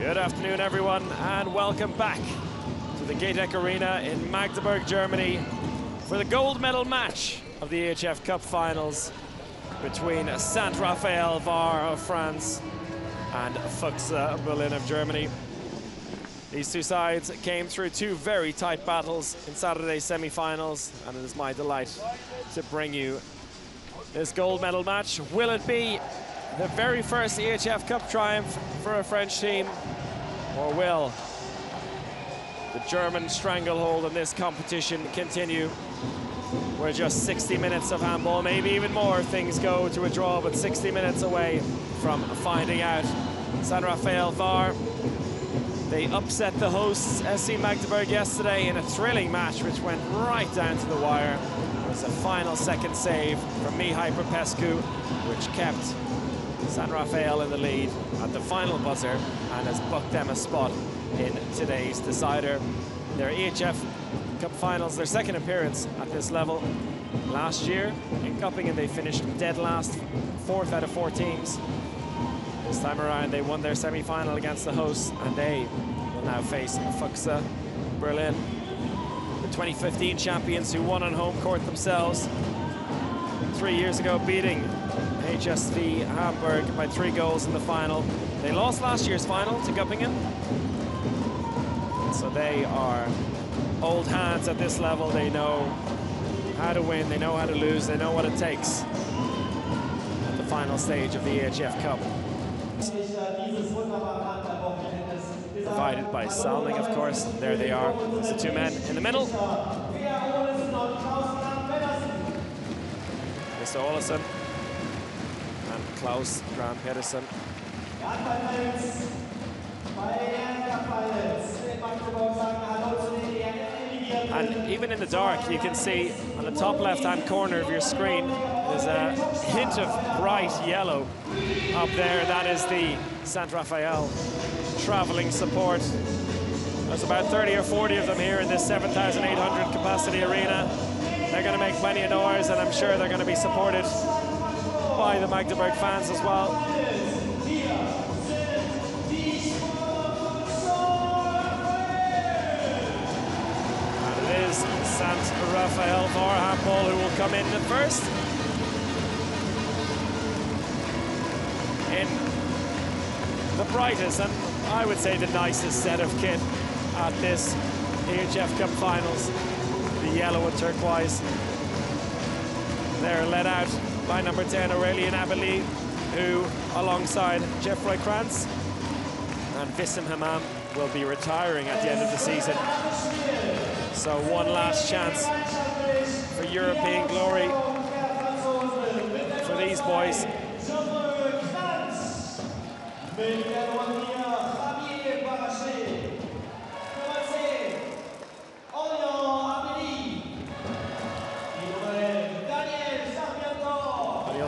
Good afternoon, everyone, and welcome back to the Gegner Arena in Magdeburg, Germany, for the gold medal match of the EHF-Cup Finals between Saint-Raphaël Var of France and Füchse Berlin of Germany. These two sides came through two very tight battles in Saturday's semi-finals, and it is my delight to bring you this gold medal match. Will it be the very first EHF Cup triumph for a French team, or will the German stranglehold on this competition continue? We're just 60 minutes of handball, maybe even more if things go to a draw, but 60 minutes away from finding out. Saint-Raphaël Var, they upset the hosts SC Magdeburg yesterday in a thrilling match which went right down to the wire. It was a final second save from Mihail, which kept Saint-Raphaël in the lead at the final buzzer and has booked them a spot in today's decider. Their EHF Cup Finals, their second appearance at this level. Last year in Göppingen they finished dead last, 4th out of 4 teams. This time around they won their semi-final against the hosts, and they will now face Füchse Berlin, the 2015 champions who won on home court themselves 3 years ago, beating HSV Hamburg by 3 goals in the final. They lost last year's final to Göppingen, so they are old hands at this level. They know how to win, they know how to lose, they know what it takes at the final stage of the EHF Cup. Provided by Salming, of course. There they are, the two men in the middle. Mr. Olesen and Klaus Graham Pedersen. And even in the dark, you can see on the top left-hand corner of your screen, there's a hint of bright yellow up there. That is the Saint-Raphaël traveling support. There's about 30 or 40 of them here in this 7,800 capacity arena. They're going to make plenty of noise, and I'm sure they're going to be supported by the Magdeburg fans as well. And it is Saint-Raphaël Var Handball who will come in at first. In the brightest and I would say the nicest set of kit at this EHF Cup Finals. The yellow and turquoise. They're led out by number 10, Aurélien Abeli, who, alongside Geoffroy Krantz and Wissam Hammam, will be retiring at the end of the season. So one last chance for European glory for these boys.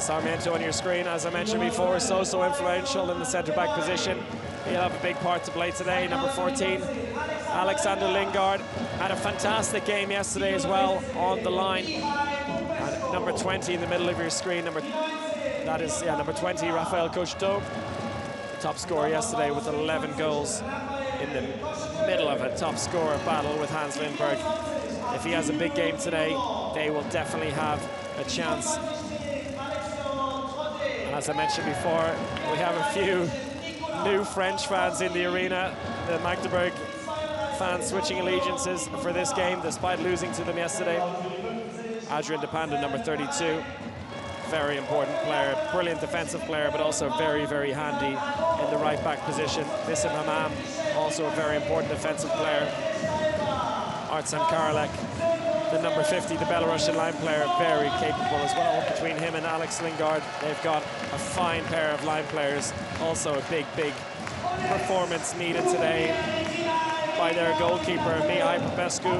Sarmiento on your screen, as I mentioned before, so influential in the centre-back position. He'll have a big part to play today. Number 14, Alexander Lingard, had a fantastic game yesterday as well on the line. And number 20 in the middle of your screen, number 20, Raphael Cocheteau, the top scorer yesterday with 11 goals in the middle of a top scorer battle with Hans Lindberg. If he has a big game today, they will definitely have a chance. As I mentioned before, we have a few new French fans in the arena. The Magdeburg fans switching allegiances for this game, despite losing to them yesterday. Adrien Depanda, number 32. Very important player, brilliant defensive player, but also very, very handy in the right-back position. Wissam Hammam, also a very important defensive player. Artsem Karalek, the number 50, the Belarusian line player, very capable as well. Between him and Alex Lingard, they've got a fine pair of line players. Also a big, big performance needed today by their goalkeeper, Mihai Popescu.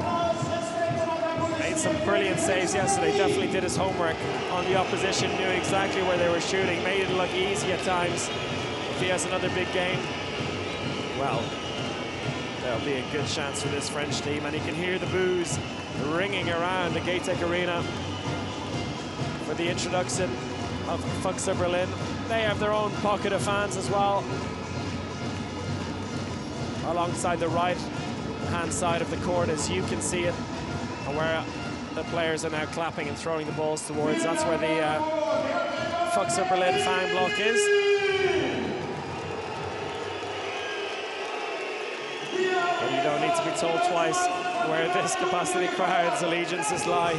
Made some brilliant saves yesterday, definitely did his homework on the opposition, knew exactly where they were shooting, made it look easy at times. If he has another big game, well, there'll be a good chance for this French team, and you can hear the boos ringing around the Gegner Arena for the introduction of Füchse Berlin. They have their own pocket of fans as well. alongside the right-hand side of the court, as you can see it, and where the players are now clapping and throwing the balls towards. That's where the Füchse Berlin fan block is. But you don't need to be told twice where this capacity crowd's allegiances lie.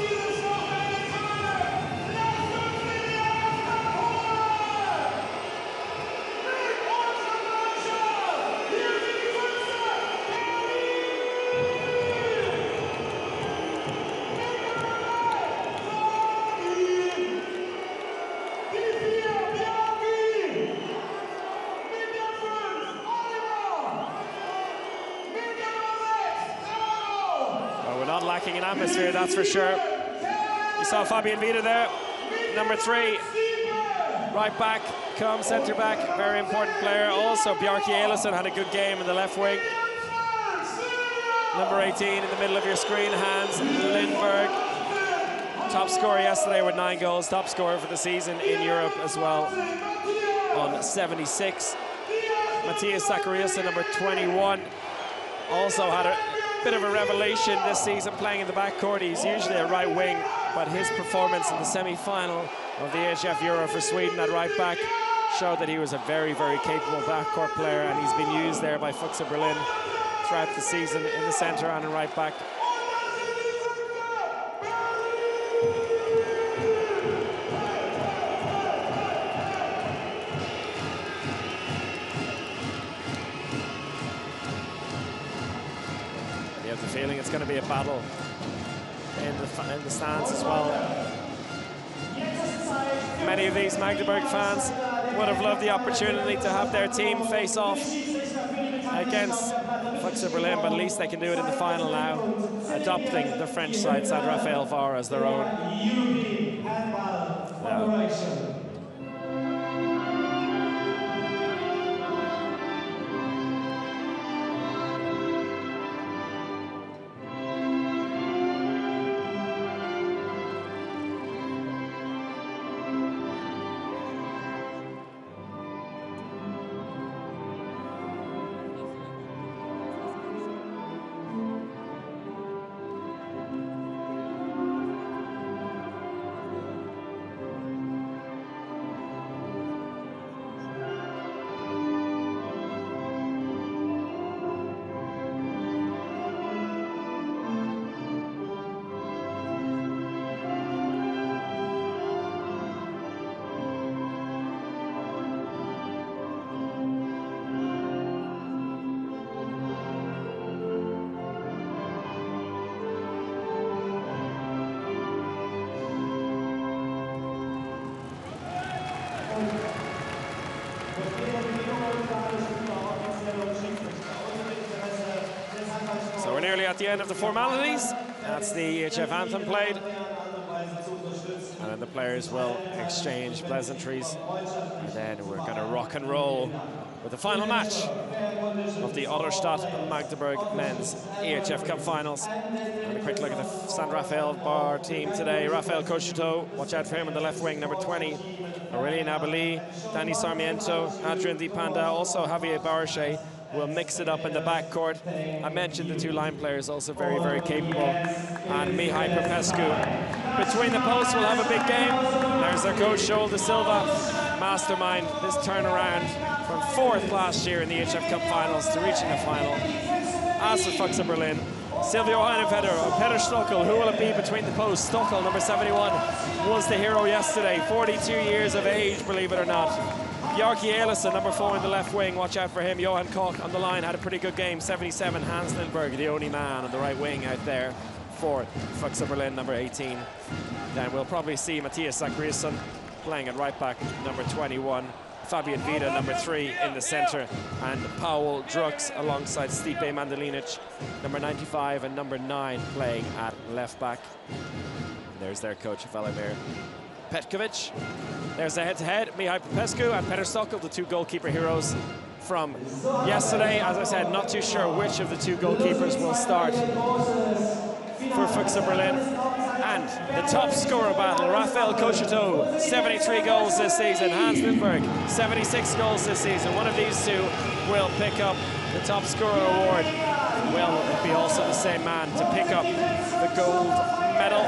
Lacking in atmosphere, that's for sure. You saw Fabian Vida there, number 3, right back, come centre back, very important player. Also, Bjarki Eilison had a good game in the left wing. Number 18 in the middle of your screen, Hans Lindberg, top scorer yesterday with 9 goals, top scorer for the season in Europe as well on 76. Matthias Zachariasen, number 21, also had a bit of a revelation this season playing in the backcourt. He's usually a right wing, but his performance in the semi-final of the EHF Euro for Sweden at right back showed that he was a very, very capable backcourt player, and he's been used there by Füchse Berlin throughout the season in the centre and in right back. Feeling it's going to be a battle in the stands as well. Many of these Magdeburg fans would have loved the opportunity to have their team face off against Füchse Berlin, but at least they can do it in the final now, adopting the French side Saint-Raphaël Var as their own. So we're nearly at the end of the formalities. That's the EHF anthem played. And then the players will exchange pleasantries. And then we're going to rock and roll with the final match of the Donnerstag Magdeburg men's EHF Cup finals. And a quick look at the Saint-Raphaël Var team today. Raphael Cocheteau, watch out for him on the left wing, number 20. Aurelien Abeli, Danny Sarmiento, Adrian Di Panda, also Javier Barche will mix it up in the backcourt. I mentioned the 2 line players, also very, very capable. And Mihai Popescu. Between the posts, will have a big game. There's their coach, Joel De Silva, mastermind this turnaround from 4th last year in the EHF Cup finals to reaching the final. As for Füchse Berlin, Silvio Heinefeder or Peter Stockel, who will it be between the posts? Stockel, number 71, was the hero yesterday, 42 years of age, believe it or not. Bjarki Eilison, number 4 in the left wing, watch out for him. Johan Koch on the line, had a pretty good game, 77. Hans Lindberg, the only man on the right wing out there for Füchse Berlin, number 18. Then we'll probably see Matthias Zachariasen playing at right back, number 21. Fabian Vida, number 3 in the centre, and Paul Drux alongside Stipe Mandalinic, number 95, and number 9 playing at left back. And there's their coach, Velimir Petkovic. There's the head-to-head, Mihai Popescu and Peter Stockel, the 2 goalkeeper heroes from yesterday. As I said, not too sure which of the 2 goalkeepers will start for Füchse Berlin. And the top scorer battle, Raphael 73 goals this season, Hans Lindberg, 76 goals this season. One of these two will pick up the top scorer award. Will it be also the same man to pick up the gold medal?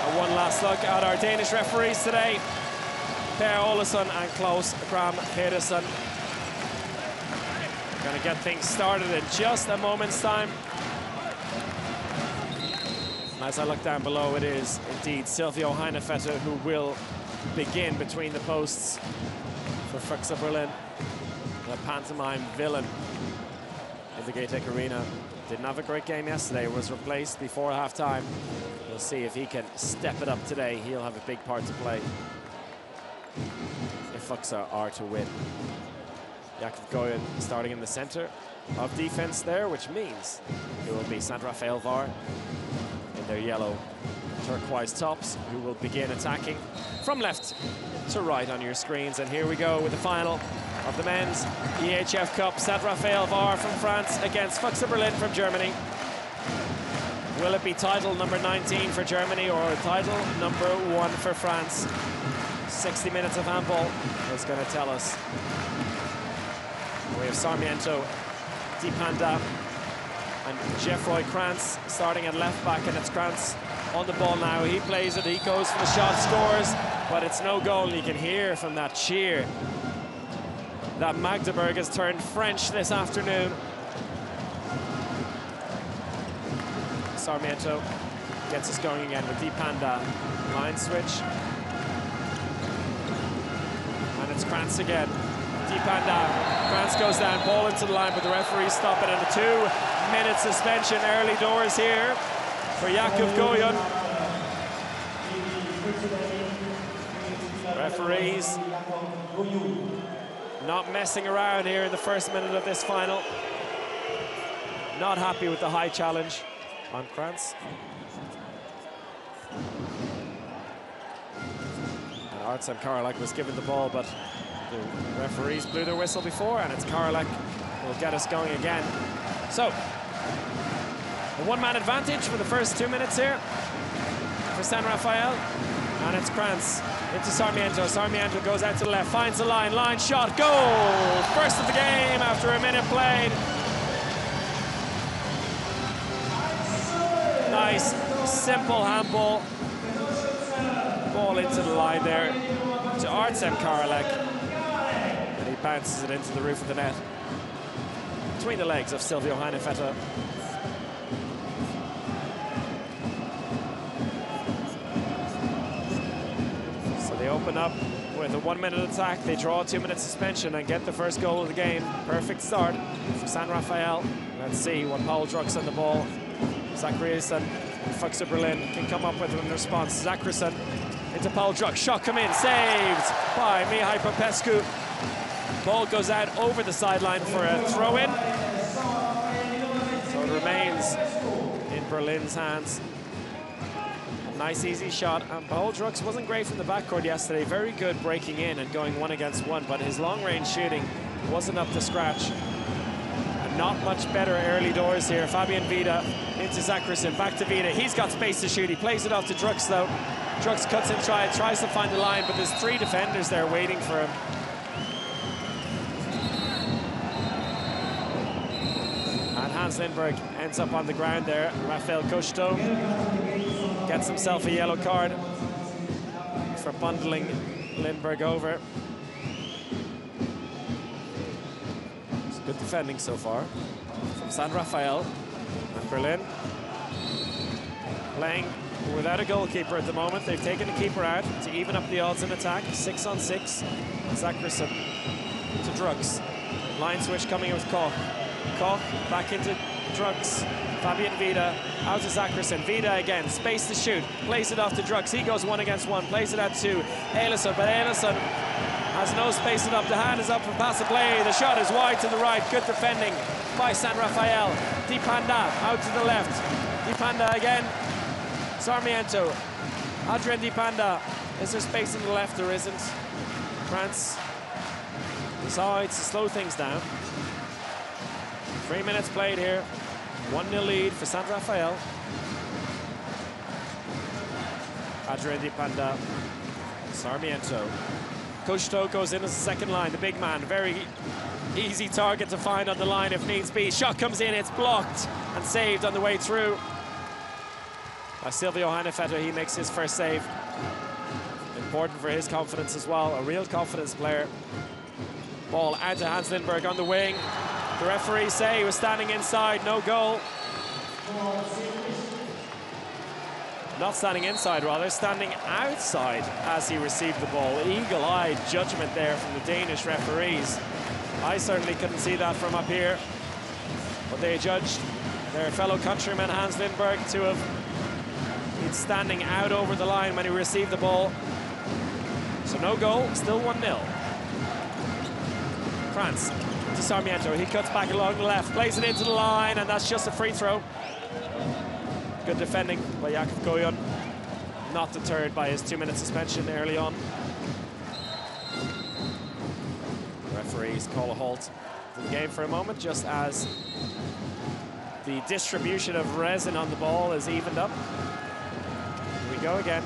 And one last look at our Danish referees today. Per Olesen and Klaus Gram Pedersen. Going to get things started in just a moment's time. As I look down below, it is indeed Silvio Heinefetter who will begin between the posts for Füchse Berlin. The pantomime villain of the Gatek Arena. Didn't have a great game yesterday, was replaced before half-time. We'll see if he can step it up today. He'll have a big part to play if Füchse are to win. Jakob Goyen starting in the center of defense there, which means it will be Saint-Raphaël Var in their yellow turquoise tops, who will begin attacking from left to right on your screens. And here we go with the final of the men's EHF Cup. Saint-Raphaël Var from France against Füchse Berlin from Germany. Will it be title number 19 for Germany or title number 1 for France? 60 minutes of handball is going to tell us. We have Sarmiento, Dipanda, and Geoffroy Krantz starting at left back, and it's Krantz on the ball now. He plays it, he goes for the shot, scores, but it's no goal. You can hear from that cheer that Magdeburg has turned French this afternoon. Sarmiento gets us going again with Dipanda. Line switch. And it's Krantz again. Dipanda. Krantz goes down, ball into the line, but the referees stop it. And a 2-minute suspension early doors here for Jakob Goyen. Referees not messing around here in the first minute of this final. Not happy with the high challenge on Krantz. And Artsem Karolek was given the ball, but the referees blew their whistle before, and it's Karolek who will get us going again. So, a one-man advantage for the first 2 minutes here for Saint-Raphaël, and it's Krantz into Sarmiento. Sarmiento goes out to the left, finds the line, shot, goal! First of the game after a minute played. Nice, simple handball. Ball into the line there to Artsem Karolek. And he bounces it into the roof of the net. Between the legs of Silvio Heinefetter. So they open up with a 1-minute attack. They draw a 2-minute suspension and get the first goal of the game. Perfect start for Saint-Raphaël. Let's see what Paul Druck's on the ball. Zachariasen and Füchse Berlin can come up with in response. Zachariasen into Paul Druck. Shot come in, saved by Mihai Popescu. Ball goes out over the sideline for a throw-in. So it remains in Berlin's hands. A nice, easy shot. And Paul Drucks wasn't great from the backcourt yesterday. Very good breaking in and going 1-against-1, but his long-range shooting wasn't up to scratch. Not much better early doors here. Fabian Vida into Zachariasen, back to Vida. He's got space to shoot. He plays it off to Drucks though. Drucks cuts inside, tries to find the line, but there's 3 defenders there waiting for him. And Hans Lindberg ends up on the ground there. Raphael Kosto gets himself a yellow card for bundling Lindberg over. Good defending so far from Saint-Raphaël, and Berlin playing without a goalkeeper at the moment. They've taken the keeper out to even up the odds in attack. 6-on-6. Zachariasen to Drucks. Line switch coming in with Koch. Koch back into Drucks. Fabian Vida out to Zachariasen. Vida again, space to shoot. Plays it off to Drucks. He goes 1-against-1. Plays it out to Eilison, but Eilison has no space it up. The hand is up for pass and play. The shot is wide to the right. Good defending by Saint-Raphaël. Dipanda out to the left. Dipanda again. Sarmiento. Adrien Dipanda. Is there space in the left? There isn't. Krantz decides to slow things down. 3 minutes played here. 1-0 lead for Saint-Raphaël. Adrian Di Panda, Sarmiento. Cousteau goes in as the second line, the big man, very easy target to find on the line if needs be. Shot comes in, it's blocked and saved on the way through by Silvio Heinefetter. He makes his first save. Important for his confidence as well, a real confidence player. Ball out to Hans Lindberg on the wing. The referees say he was standing inside, no goal. Not standing inside, rather, standing outside as he received the ball. Eagle-eyed judgment there from the Danish referees. I certainly couldn't see that from up here. But they judged their fellow countryman Hans Lindberg to have been standing out over the line when he received the ball. So no goal, still 1-0. Krantz to Sarmiento, he cuts back along the left, plays it into the line, and that's just a free throw. Good defending by Jakub Goyon, not deterred by his 2-minute suspension early on. Referees call a halt to the game for a moment, just as the distribution of resin on the ball is evened up. Here we go again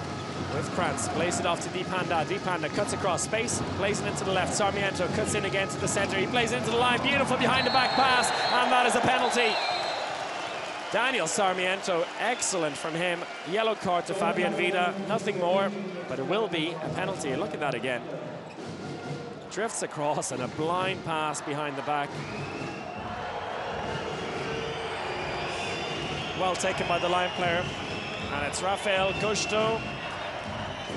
with Krantz, plays it off to Di Panda. Di Panda cuts across space, plays it into the left. Sarmiento cuts in again to the center. He plays it into the line, beautiful behind the back pass, and that is a penalty. Daniel Sarmiento, excellent from him. Yellow card to Fabian Vida, nothing more, but it will be a penalty. Look at that again. Drifts across and a blind pass behind the back. Well taken by the line player. And it's Raphael Cousteau,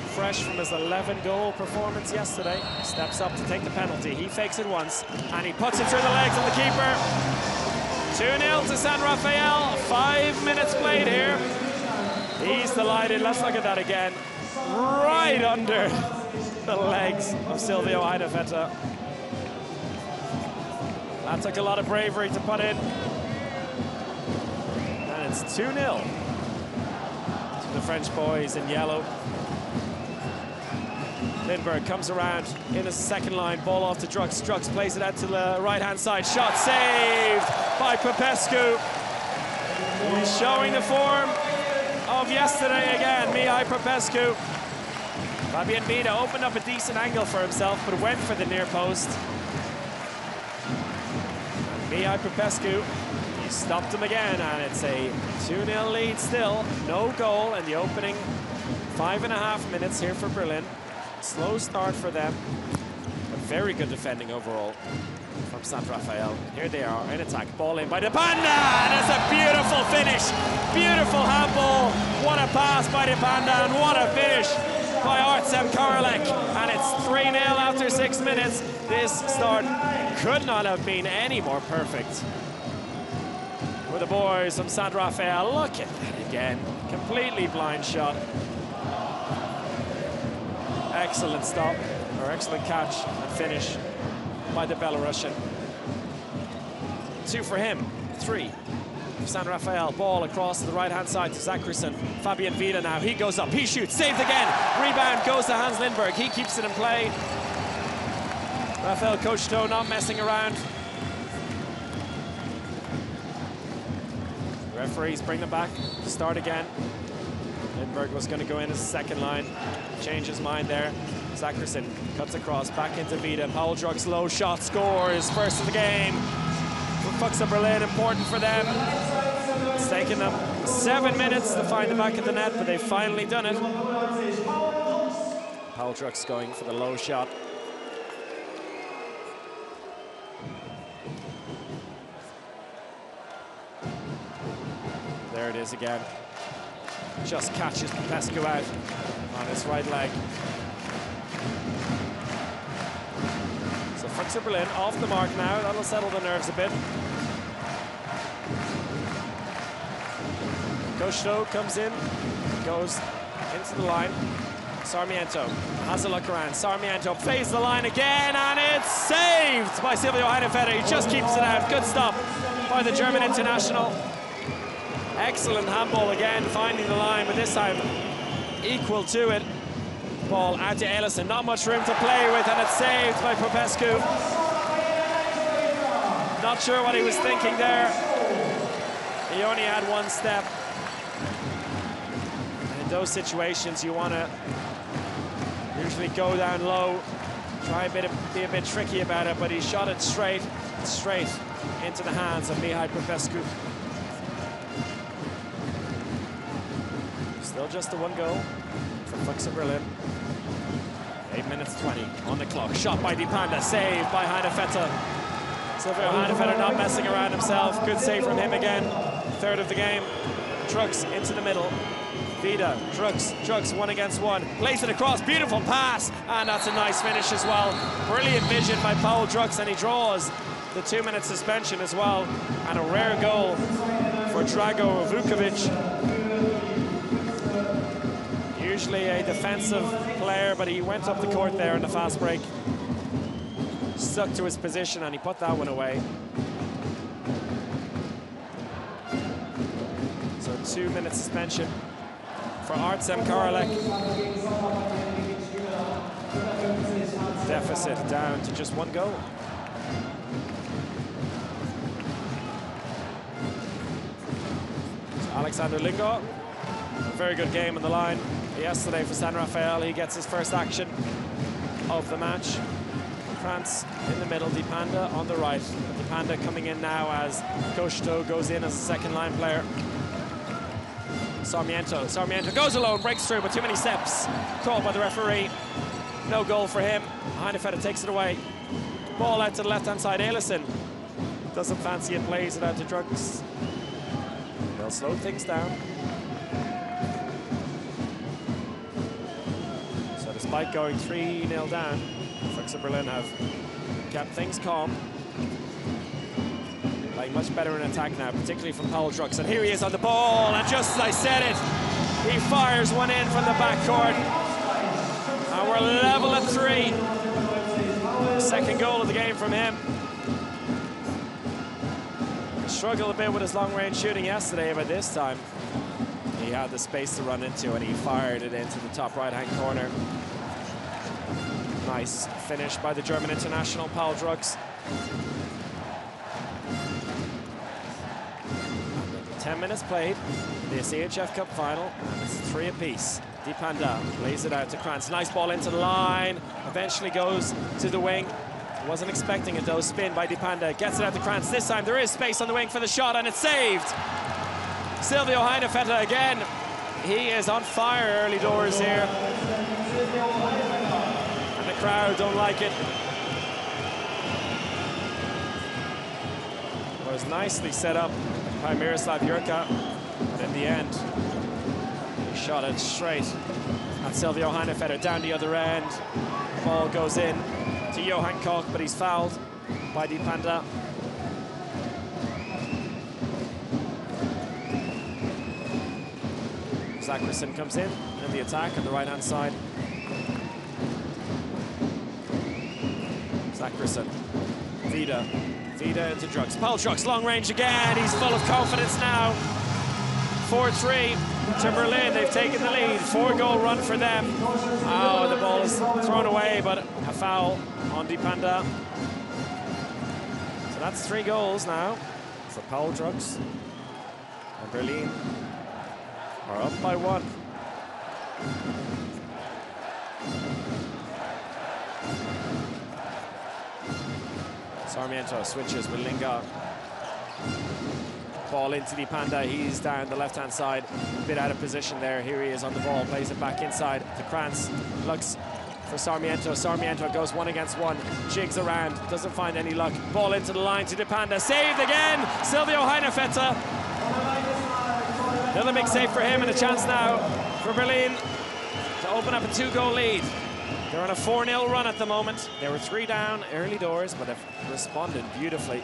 fresh from his 11-goal performance yesterday. Steps up to take the penalty. He fakes it once, and he puts it through the legs of the keeper. 2-0 to Saint-Raphaël, 5 minutes played here. He's delighted, let's look at that again. Right under the legs of Silvio Heinefetter. That took a lot of bravery to put in. And it's 2-0 to the French boys in yellow. Lindberg comes around in his second line, ball off to Drux. Drux plays it out to the right-hand side. Shot saved by Popescu. He's showing the form of yesterday again, Mihai Popescu. Fabian Vida opened up a decent angle for himself, but went for the near post. And Mihai Popescu, he stopped him again, and it's a 2-0 lead still. No goal in the opening 5.5 minutes here for Berlin. Slow start for them, but very good defending overall from Saint-Raphaël. Here they are in attack, ball in by Di Panda, and it's a beautiful finish. Beautiful handball, what a pass by Di Panda, and what a finish by Artsem Karolek. And it's 3-0 after 6 minutes. This start could not have been any more perfect for the boys from Saint-Raphaël. Look at that again, completely blind shot. Excellent stop, or excellent catch and finish by the Belarusian. 2 for him, 3 for Saint-Raphaël. Ball across to the right-hand side to Zacherson. Fabian Vida now, he goes up, he shoots, saved again. Rebound goes to Hans Lindberg, he keeps it in play. Raphael Cousteau not messing around. The referees bring them back to start again. Lindberg was going to go in as a second line, change his mind there. Zacherson cuts across, back into Vida. Paul Drux, low shot, scores, first of the game. For Füchse Berlin, important for them. It's taken them 7 minutes to find the back of the net, but they've finally done it. Paul Drux going for the low shot. There it is again. Just catches Popescu out on his right leg. So Füchse Berlin off the mark now. That'll settle the nerves a bit. Cousteau comes in, goes into the line. Sarmiento has a look around. Sarmiento plays the line again, and it's saved by Silvio Heinefetter. He just keeps it out. Good stop by the German international. Excellent handball again, finding the line, but this time equal to it. Ball out to Ellison, not much room to play with, and it's saved by Popescu. Not sure what he was thinking there. He only had one step. And in those situations, you want to usually go down low, try a bit be a bit tricky about it, but he shot it straight into the hands of Mihai Popescu. Still just the one goal for Füchse Berlin. 8 minutes 20 on the clock. Shot by Dipanda, saved by Heinefetter. Silvio Heinefetter not messing around himself. Good save from him again. Third of the game. Trucks into the middle. Vida, Trucks, 1 against 1. Plays it across, beautiful pass, and that's a nice finish as well. Brilliant vision by Paul Trucks, and he draws the 2-minute suspension as well. And a rare goal for Drago Vukovic. Usually a defensive player, but he went up the court there in the fast break. Stuck to his position, and he put that one away. So 2-minute suspension for Artsem Karolek. Deficit down to just 1 goal. So Alexander Lingo, a very good game on the line yesterday for Saint-Raphaël. He gets his first action of the match. France in the middle, Dipanda on the right. Dipanda coming in now as Koshto goes in as a second-line player. Sarmiento goes alone, breaks through, but too many steps. Called by the referee. No goal for him. Heinefetter takes it away. Ball out to the left-hand side. Eilison doesn't fancy it, plays it out to Trucks. They'll slow things down. So despite going 3-0 down, Füchse Berlin have kept things calm. Playing much better in attack now, particularly from Paul Trucks. And here he is on the ball, and just as I said it, he fires one in from the backcourt. And we're level at 3. Second goal of the game from him. Struggled a bit with his long-range shooting yesterday, but this time he had the space to run into, and he fired it into the top right-hand corner. Nice finish by the German international, Paul Trucks. 10 minutes played, this EHF-Cup final, and it's 3 apiece. Dipanda lays it out to Krantz. Nice ball into the line, eventually goes to the wing. Wasn't expecting it though, spin by Dipanda, gets it out to Krantz. This time there is space on the wing for the shot, and it's saved. Silvio Heinefetter again. He is on fire early doors here. And the crowd don't like it. It was nicely set up by Miroslav Jurka, but in the end, he shot it straight at Silvio Heinefetter down the other end. Ball goes in to Johan Koch, but he's fouled by Dipanda. Zackerson comes in the attack on the right-hand side. Zackerson, Vida into Trucks. Paul Trucks, long range again. He's full of confidence now. 4-3 to Berlin. They've taken the lead. 4-goal run for them. Oh, the ball is thrown away, but a foul on Dipanda. So that's 3 goals now for Paul Trucks. And Berlin are up by 1. Sarmiento switches with Linga. Ball into Dipanda. He's down the left-hand side. A bit out of position there. Here he is on the ball. Plays it back inside to Krantz. Looks for Sarmiento. Sarmiento goes 1 against 1. Jigs around. Doesn't find any luck. Ball into the line to Dipanda. Saved again. Silvio Heinefetter. Another big save for him, and a chance now for Berlin to open up a 2-goal lead. They're on a 4-0 run at the moment. They were 3 down early doors, but have responded beautifully.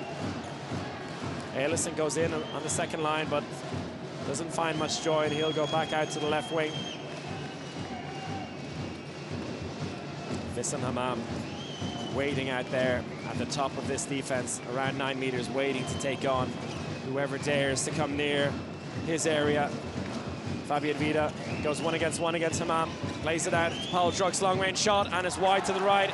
Eilison goes in on the second line, but doesn't find much joy, and he'll go back out to the left wing. Wissam Hammam waiting out there at the top of this defense, around 9 meters, waiting to take on whoever dares to come near his area. Fabian Vida goes 1 against 1 against Hammam, plays it out. Paul Trucks, long-range shot, and it's wide to the right.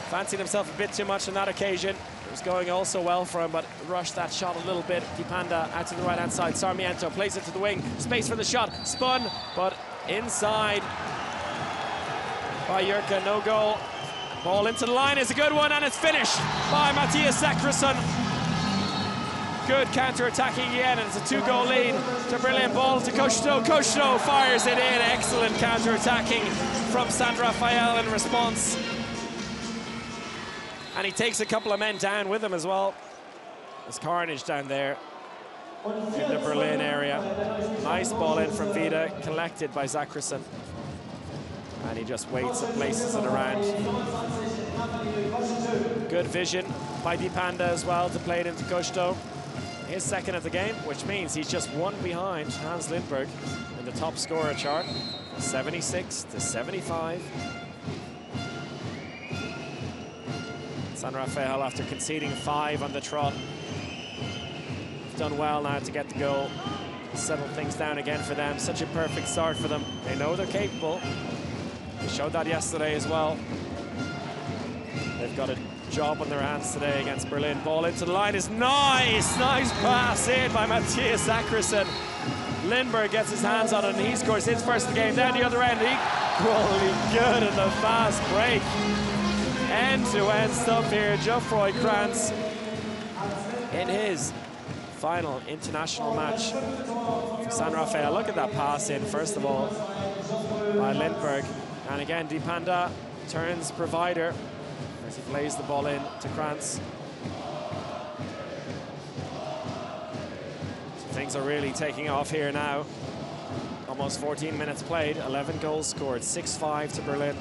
Fancied himself a bit too much on that occasion. It was going also well for him, but rushed that shot a little bit. Dipanda out to the right-hand side. Sarmiento plays it to the wing. Space for the shot. Spun, but inside by Jurka, no goal. Ball into the line is a good one, and it's finished by Matthias Zakrasson. Good counter-attacking again, and it's a 2-goal lead. It's a brilliant ball to Koshto. Koshto fires it in. Excellent counter-attacking from Saint-Raphaël in response. And he takes a couple of men down with him as well. There's carnage down there in the Berlin area. Nice ball in from Vida, collected by Zakrasson. And he just waits and places it around. Good vision by Dipanda as well to play it into Koshto. His second of the game, which means he's just one behind Hans Lindberg in the top scorer chart, 76 to 75. Saint-Raphaël, after conceding 5 on the trot, done well now to get the goal, settle things down again for them. Such a perfect start for them. They know they're capable. They showed that yesterday as well. They've got a job on their hands today against Berlin. Ball into the line is nice. Nice pass in by Matthias Zakrasson. Lindberg gets his hands on it and he scores his first of the game. Down the other end, equally good in the fast break. End-to-end stuff here. Geoffroy Krantz in his final international match for Saint-Raphaël. Look at that pass in, first of all, by Lindberg. And again, Dipanda turns provider as he plays the ball in to Krantz. So things are really taking off here now. Almost 14 minutes played, 11 goals scored, 6-5 to Berlin.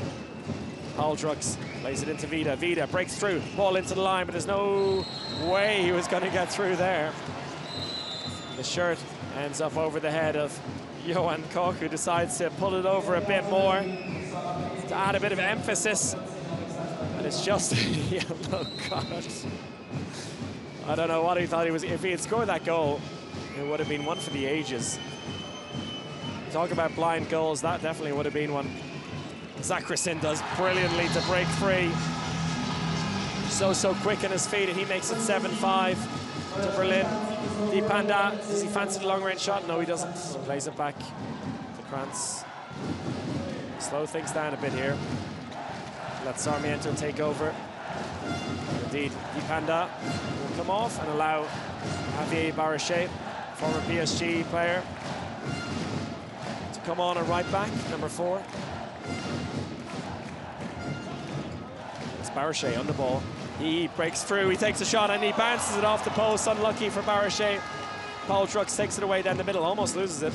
Haldrux plays it into Vida. Vida breaks through, ball into the line, but there's no way he was going to get through there. The shirt ends up over the head of Johan Koch, who decides to pull it over a bit more to add a bit of emphasis. And it's just a yellow card. I don't know what he thought he was. If he had scored that goal, it would have been one for the ages. Talk about blind goals, that definitely would have been one. Zakrasson does brilliantly to break free. So quick on his feet, and he makes it 7-5 to Berlin. Dipanda, does he fancy the long-range shot? No, he doesn't. Plays it back to Krantz. Slow things down a bit here. Let Sarmiento take over. Indeed, Dipanda will come off and allow Javier Barrachet, former PSG player, to come on and right back, number 4. It's Barrachet on the ball. He breaks through, he takes a shot and he bounces it off the post. Unlucky for Barrachet. Paul Trucks takes it away down the middle, almost loses it.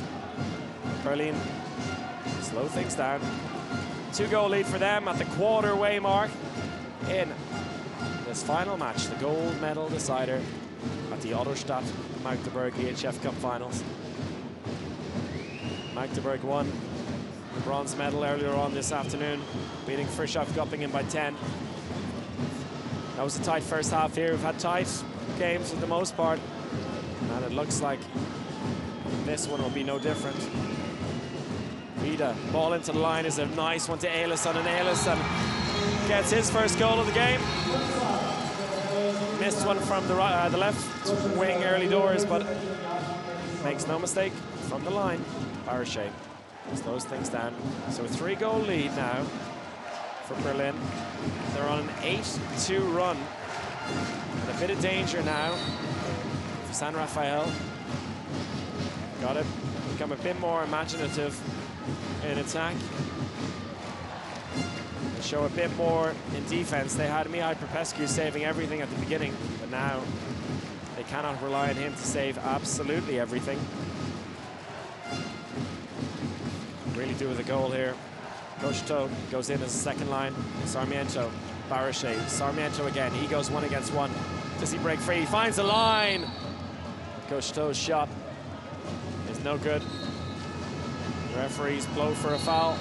Berlin slow things down. 2-goal lead for them at the quarter-way mark in this final match, the gold medal decider at the Otterstadt Magdeburg EHF-Cup Finals. Magdeburg won the bronze medal earlier on this afternoon, beating Frischhoff-Göppingen by 10. That was a tight first half here. We've had tight games for the most part, and it looks like this one will be no different. Vida, ball into the line is a nice one to Eilesson, and Eilesson gets his first goal of the game. Missed one from the left wing early doors, but makes no mistake from the line. Barrachet slows things down. So a 3-goal lead now for Berlin. They're on an 8-2 run. And a bit of danger now for Saint-Raphaël. Got to become a bit more imaginative in attack. Show a bit more in defense. They had Mihai Popescu saving everything at the beginning, but now they cannot rely on him to save absolutely everything. Really do with a goal here. Koshto goes in as a second line. Sarmiento, Barrachet, Sarmiento again. He goes 1-against-1. Does he break free? He finds the line. Koshto's shot is no good. The referees blow for a foul.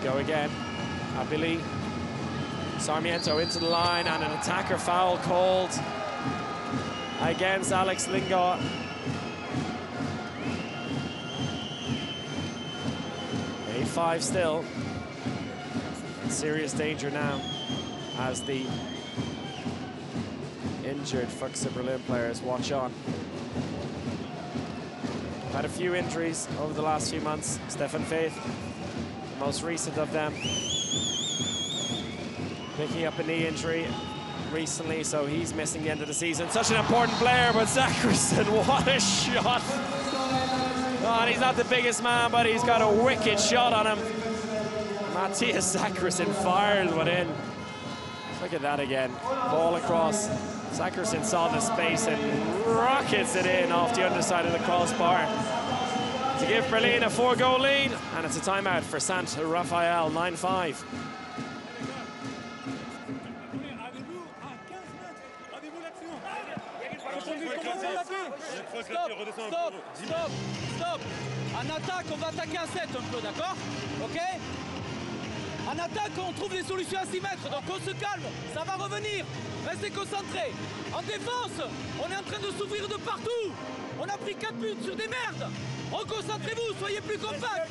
Go again. Abili. Sarmiento into the line, and an attacker foul called against Alex Lingard. Five still. In serious danger now as the injured Füchse Berlin players watch on. Had a few injuries over the last few months. Stefan Faith, the most recent of them, picking up a knee injury recently, so he's missing the end of the season. Such an important player, but Zacharson, what a shot! Oh, and he's not the biggest man, but he's got a wicked shot on him. Matthias Zacharson fires one in. Look at that again. Ball across. Zacharson saw the space and rockets it in off the underside of the crossbar to give Berlin a 4-goal lead. And it's a timeout for Saint-Raphaël, 9-5. Stop. En attaque, on va attaquer à 7 un peu, d'accord? Ok? En attaque, on trouve des solutions à 6 mètres, donc on se calme, ça va revenir. Restez concentrés. En défense, on est en train de s'ouvrir de partout. On a pris 4 buts sur des merdes. Reconcentrez-vous, soyez plus compacts.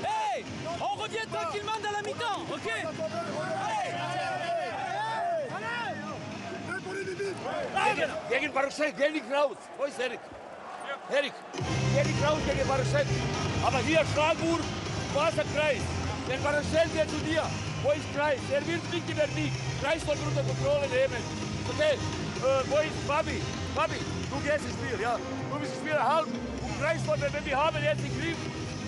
Hey, on revient tranquillement dans la mi-temps, ok? Gegen Baruchet, geh nicht raus. Wo ist Erik? Erik, geh nicht raus gegen Baruchet. Aber hier Schlagwurf, Wasserkreis. Der Baruchet geht zu dir. Wo ist Kreis? Er wird nicht über dich. Kreis soll unter Kontrolle nehmen. Okay, wo ist Fabi? Fabi, du gehst ins Spiel, ja. Du bist Spieler halb. Und Kreis soll, wenn wir haben jetzt den Griff,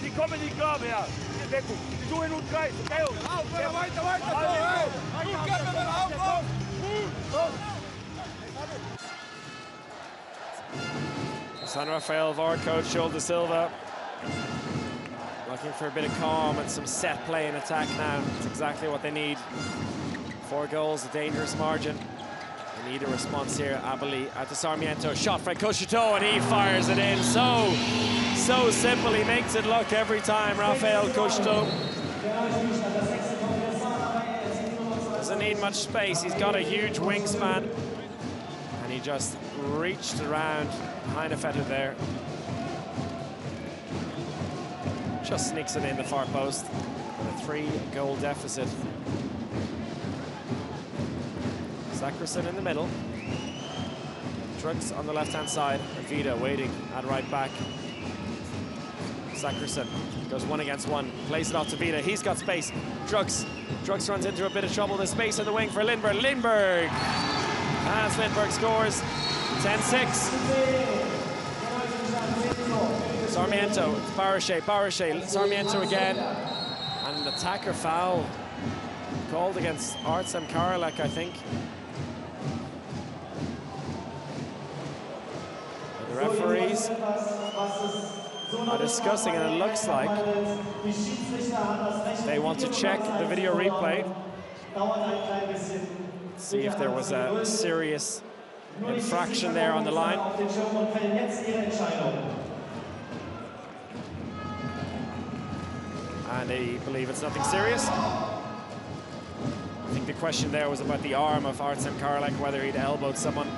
die kommen nicht klar mehr. Die Deckung. Die suchen und Kreis. Okay, weiter. Du kämpfen wir auf. Saint-Raphaël Var coach Schulde Silva looking for a bit of calm and some set play and attack now. It's exactly what they need. 4 goals, a dangerous margin. They need a response here. Abeli out to Sarmiento, shot from Cocheteau, and he fires it in. So simple. He makes it look every time. Raphael Cocheteau doesn't need much space. He's got a huge wingspan, and he just reached around Heinefetter there. Just sneaks it in the far post. A 3-goal deficit. Zacharson in the middle. Trucks on the left-hand side. And Vida waiting at right back. Zacharson goes 1 against 1. Plays it off to Vida. He's got space. Drugs runs into a bit of trouble. There's space on the wing for Lindberg. As Lindberg scores. 10-6. Sarmiento, Barachet, Sarmiento again. And an attacker foul called against Artsem Karalek, I think. And the referees are discussing, and it looks like they want to check the video replay, see if there was a serious infraction there on the line. And they believe it's nothing serious. I think the question there was about the arm of Artsem Karalek, whether he'd elbowed someone.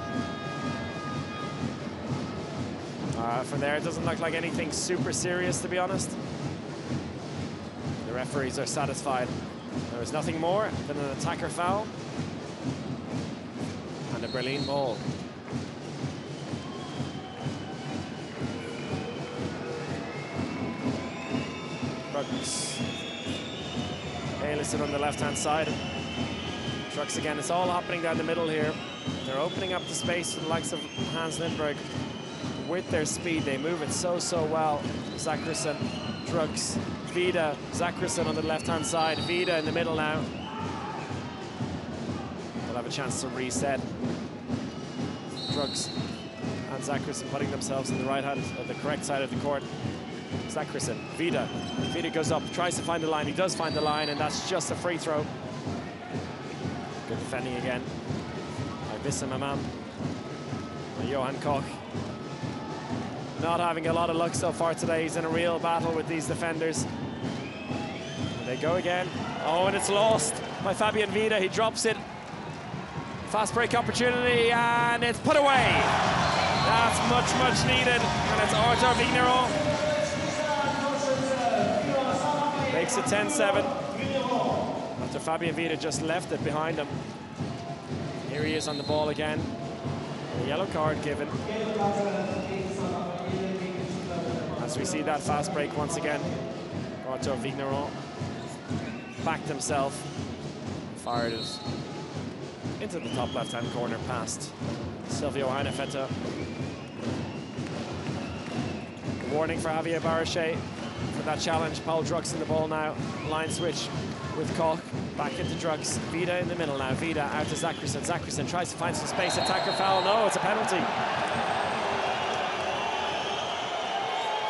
From there, it doesn't look like anything super serious, to be honest. The referees are satisfied. There was nothing more than an attacker foul and a Berlin ball. Listed on the left-hand side. Trucks again. It's all happening down the middle here. They're opening up the space for the likes of Hans Lindberg. With their speed, they move it so well. Zacharson, Trucks, Vida, Zacharson on the left-hand side. Vida in the middle now. They'll have a chance to reset. Trucks and Zacharson putting themselves on the right hand, the correct side of the court. Zacharson, Vida goes up, tries to find the line. He does find the line, and that's just a free throw. Good defending again by Wissam Amam. Johan Koch not having a lot of luck so far today. He's in a real battle with these defenders. And they go again. Oh, and it's lost by Fabian Vida. He drops it. Fast break opportunity, and it's put away. That's much needed, and it's Arthur Vigneron. Makes it 10-7. After Fabian Vida just left it behind him. Here he is on the ball again. A yellow card given. As we see that fast break once again. Otto Vigneron backed himself, fired it into the top left-hand corner past Silvio Heinefetter. Warning for Javier Barachet for that challenge. Paul Drucks in the ball now. Line switch with Koch. Back into Drucks. Vida in the middle now. Vida out to Zacherson. Zacherson tries to find some space. Attacker foul. No, it's a penalty.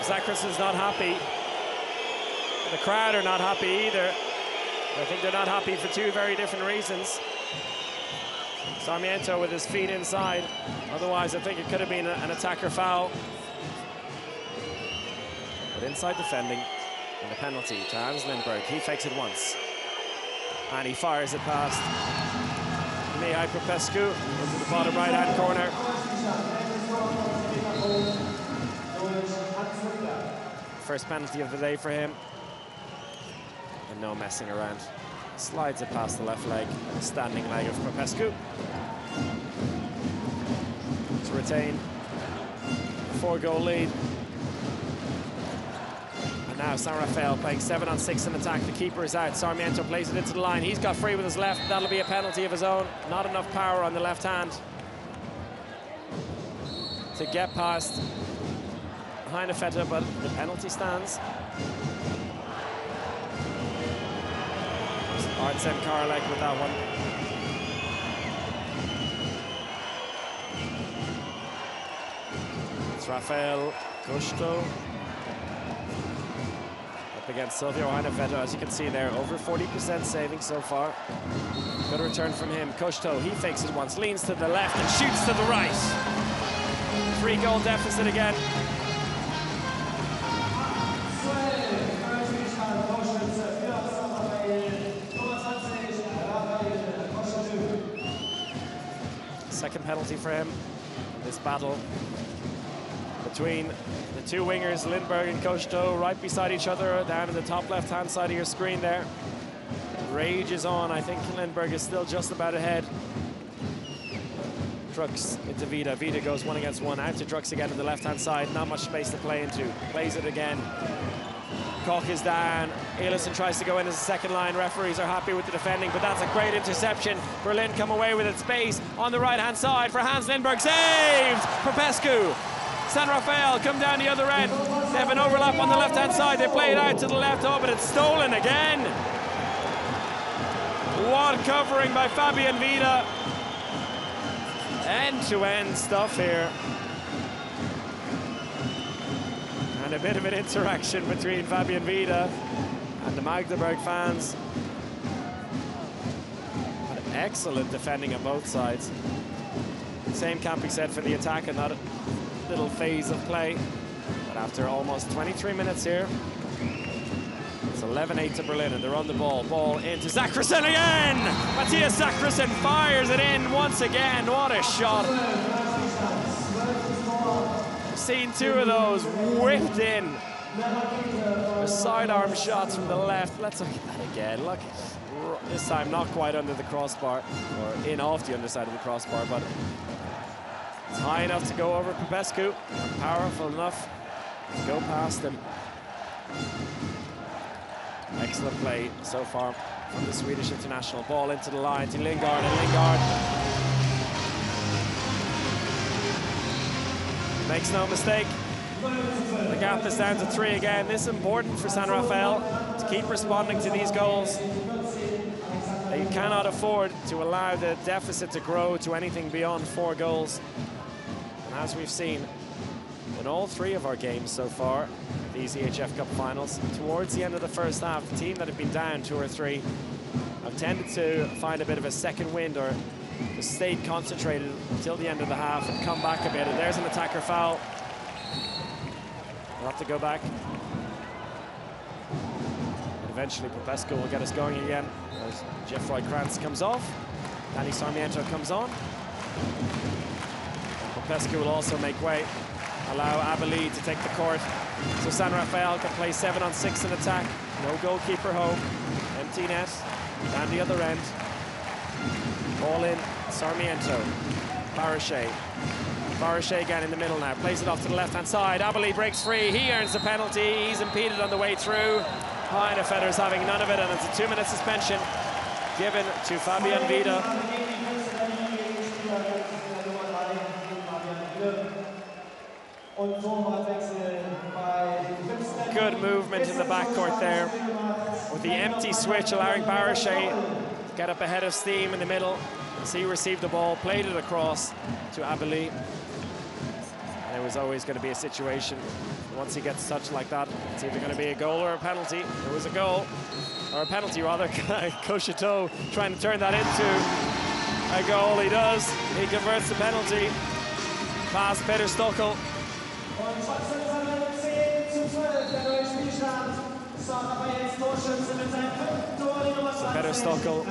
Zacherson's not happy. The crowd are not happy either. I think they're not happy for two very different reasons. Sarmiento with his feet inside. Otherwise, I think it could have been an attacker foul. But inside defending, and a penalty to Hans Lindberg. He fakes it once. And he fires it past Mihai Popescu into the bottom right-hand corner. First penalty of the day for him. And no messing around. Slides it past the left leg, and a standing leg of Popescu. To retain a 4-goal lead. And now Saint-Raphaël playing 7-on-6 in attack. The keeper is out. Sarmiento plays it into the line. He's got free with his left. That'll be a penalty of his own. Not enough power on the left hand to get past Heinefetter, but the penalty stands. Artsem Karlek with that one. It's Raphael Gusto up against Silvio Heinefetter. As you can see there, over 40% saving so far. Good return from him. Gusto, he fakes it once, leans to the left and shoots to the right. 3-goal deficit again. Second penalty for him in this battle between the two wingers, Lindberg and Kosto, right beside each other down in the top left-hand side of your screen there. Rage is on. I think Lindberg is still just about ahead. Drucks into Vida. Vida goes 1-against-1 out to Drucks again on the left-hand side. Not much space to play into. Plays it again. Koch is down. Eilison tries to go in as a second line. Referees are happy with the defending, but that's a great interception. Berlin come away with its space on the right-hand side for Hans Lindberg. Saved for Pescu. Saint-Raphaël come down the other end. They have an overlap on the left-hand side. They play it out to the left. Oh, but it's stolen again. What covering by Fabian Vida. End-to-end stuff here. And a bit of an interaction between Fabian Vida and the Magdeburg fans. But excellent defending on both sides. Same can't be said for the attack and that little phase of play. But after almost 23 minutes here, it's 11-8 to Berlin, and they're on the ball. Ball into Zacherson again! Matthias Zacherson fires it in once again. What a shot. Seen two of those whipped in. Sidearm shots from the left. Let's look at that again. Look, this time not quite under the crossbar, or in off the underside of the crossbar, but it's high enough to go over Popescu, powerful enough to go past him. Excellent play so far from the Swedish international. Ball into the line to Lingard, and Lingard makes no mistake. The gap is down to 3 again. This is important for Saint-Raphaël to keep responding to these goals. They cannot afford to allow the deficit to grow to anything beyond 4 goals. And as we've seen in all 3 of our games so far, these EHF Cup finals, towards the end of the first half, the team that have been down 2 or 3 have tended to find a bit of a second wind, or just stayed concentrated until the end of the half and come back a bit. And there's an attacker foul. We'll have to go back. And eventually Popescu will get us going again as Geoffroy Krantz comes off. Danny Sarmiento comes on. And Popescu will also make way, allow Abeli to take the court. So Saint-Raphaël can play 7-on-6 in attack. No goalkeeper home. Empty net. Down the other end. Ball in, Sarmiento. Barochet again in the middle now, plays it off to the left-hand side. Abeli breaks free, he earns the penalty, he's impeded on the way through. Heinefetter's having none of it, and it's a 2-minute suspension given to Fabian Vida. Good movement in the backcourt there, with the empty switch allowing Barochet to get up ahead of steam in the middle. As he received the ball, played it across to Abeli. And it was always going to be a situation, once he gets touched like that, it's either going to be a goal or a penalty. It was a goal, or a penalty rather. Cocheteau trying to turn that into a goal. He does. He converts the penalty. Past Peter Stockel. So Peter Stockel,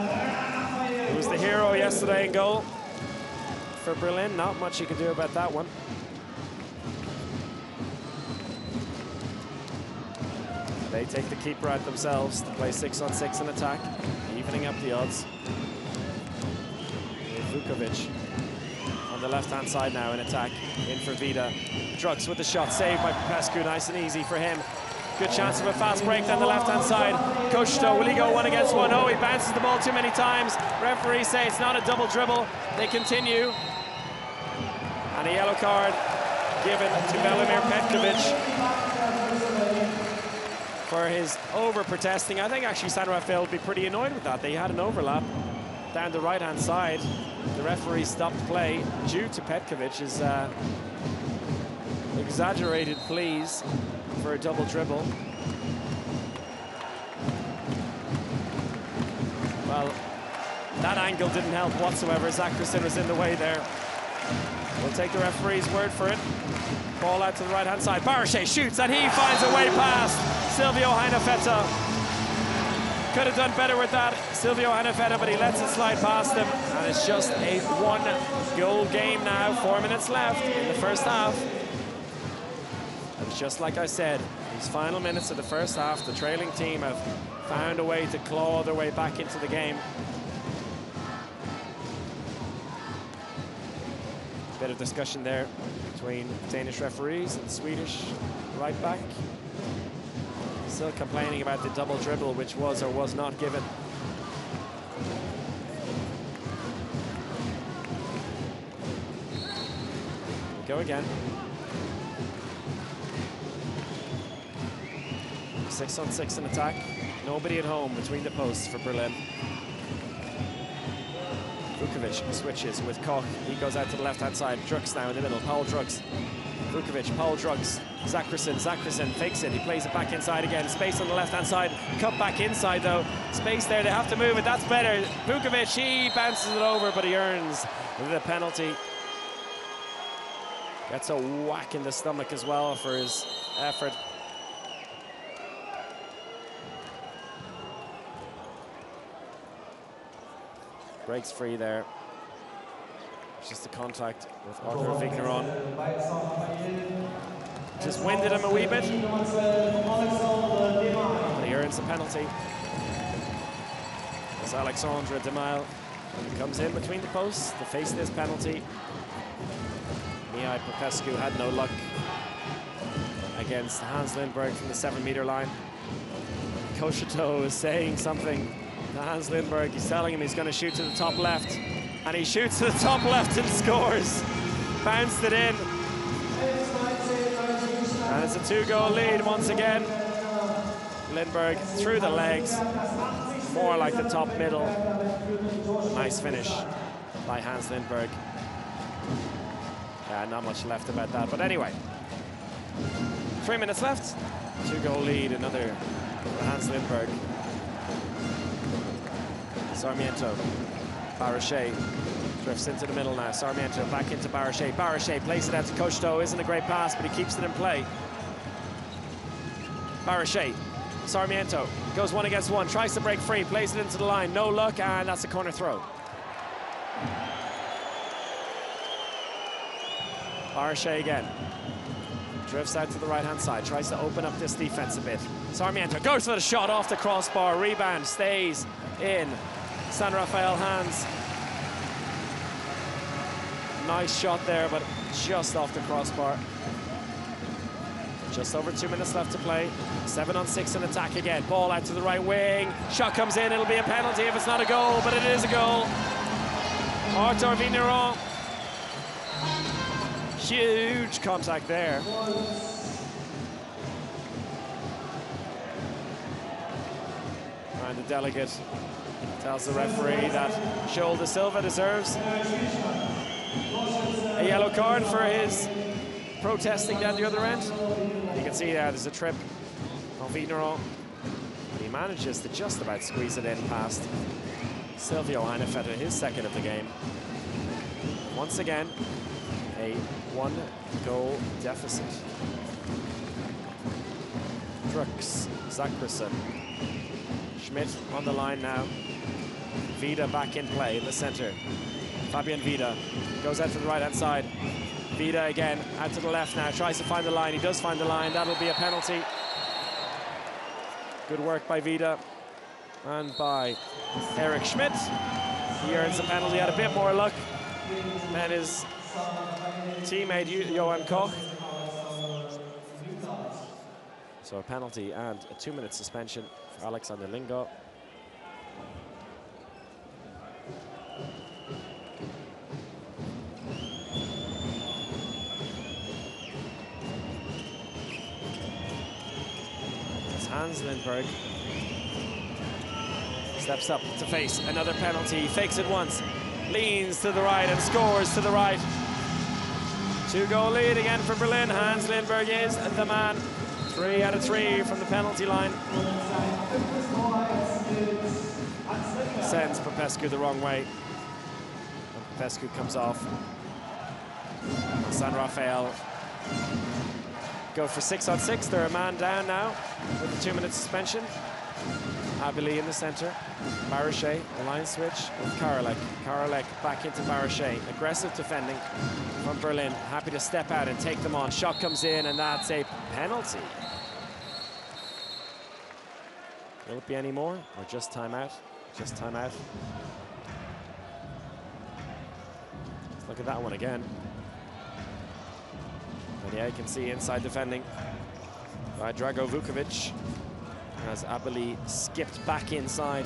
who was the hero yesterday in goal for Berlin. Not much you can do about that one. They take the keeper out themselves to play 6-on-6 in attack, evening up the odds. Vukovic on the left-hand side now in attack, in for Vida. Drux with the shot, saved by Popescu, nice and easy for him. Good chance of a fast break down the left-hand side. Cocheteau, will he go 1-against-1? Oh, he bounces the ball too many times. Referees say it's not a double dribble. They continue. And a yellow card given to Velimir Petkovic for his over-protesting. I think actually Saint-Raphaël would be pretty annoyed with that. They had an overlap down the right-hand side. The referee stopped play due to Petkovic's exaggerated pleas for a double dribble. Well, that angle didn't help whatsoever. Zacherson was in the way there. We'll take the referee's word for it. Ball out to the right-hand side. Barochet shoots, and he finds a way past Silvio Heinefetter. Could have done better with that, Silvio Heinefetter, but he lets it slide past him. And it's just a one-goal game now. 4 minutes left in the first half. And just like I said, these final minutes of the first half, the trailing team have found a way to claw their way back into the game. Bit of discussion there between Danish referees and Swedish right back. Still complaining about the double dribble, which was or was not given. Go again. 6-on-6 in attack. Nobody at home between the posts for Berlin. Vukovic switches with Koch. He goes out to the left-hand side. Drux now in the middle. Paul Drux. Vukovic, Paul Drux. Zacherson fakes it. He plays it back inside again. Space on the left-hand side. Cut back inside, though. Space there. They have to move it. That's better. Vukovic, he bounces it over, but he earns the penalty. Gets a whack in the stomach as well for his effort. Breaks free there. Just the contact with Arthur Vigneron. Just winded him a wee bit. And he earns the penalty. As Alexandre Demal comes in between the posts to face this penalty. Mihai Popescu had no luck against Hans Lindberg from the 7-meter line. Cocheteau is saying something to Hans Lindberg. He's telling him he's going to shoot to the top left, and he shoots to the top left and scores. Bounced it in, and it's a 2-goal lead once again. Lindberg through the legs, more like the top middle. Nice finish by Hans Lindberg. Yeah, not much left about that, but anyway, 3 minutes left. 2-goal lead, another for Hans Lindberg. Sarmiento, Barochet drifts into the middle now. Sarmiento back into Barochet. Barochet plays it out to Cocheteau. Isn't a great pass, but he keeps it in play. Barochet, Sarmiento goes 1-against-1, tries to break free, plays it into the line. No luck, and that's a corner throw. Barochet again. Drifts out to the right-hand side, tries to open up this defense a bit. Sarmiento goes for the shot off the crossbar. Rebound stays in Saint-Raphaël hands. Nice shot there, but just off the crossbar. Just over 2 minutes left to play. 7-on-6 in attack again. Ball out to the right wing. Shot comes in. It'll be a penalty if it's not a goal, but it is a goal. Arthur Vigneron. Huge contact there. And the delegate tells the referee that Joel De Silva deserves a yellow card for his protesting down the other end. You can see there's a trip on Vigneron. He manages to just about squeeze it in past Silvio Heinefetter, his second of the game. Once again, a 1-goal deficit. Trucks, Zachrisson. Schmidt on the line now. Vida back in play in the center. Fabian Vida goes out to the right-hand side. Vida again out to the left now, tries to find the line. He does find the line. That'll be a penalty. Good work by Vida and by Eric Schmidt. He earns the penalty, had a bit more luck than his teammate Johan Koch. So a penalty and a 2-minute suspension for Alexander Lingo. Hans Lindberg steps up to face another penalty, fakes it once, leans to the right and scores to the right. 2-goal lead again for Berlin. Hans Lindberg is the man. 3 out of 3 from the penalty line. Sends Popescu the wrong way. And Popescu comes off. Saint-Raphaël go for 6-on-6. They're a man down now with a 2-minute suspension. Abili in the center. Barachet, a line switch with Karolek. Karolek back into Barachet. Aggressive defending from Berlin. Happy to step out and take them on. Shot comes in, and that's a penalty. Will it be any more, or just timeout? Just timeout. Let's look at that one again. And yeah, you can see inside defending by Drago Vukovic as Abili skipped back inside.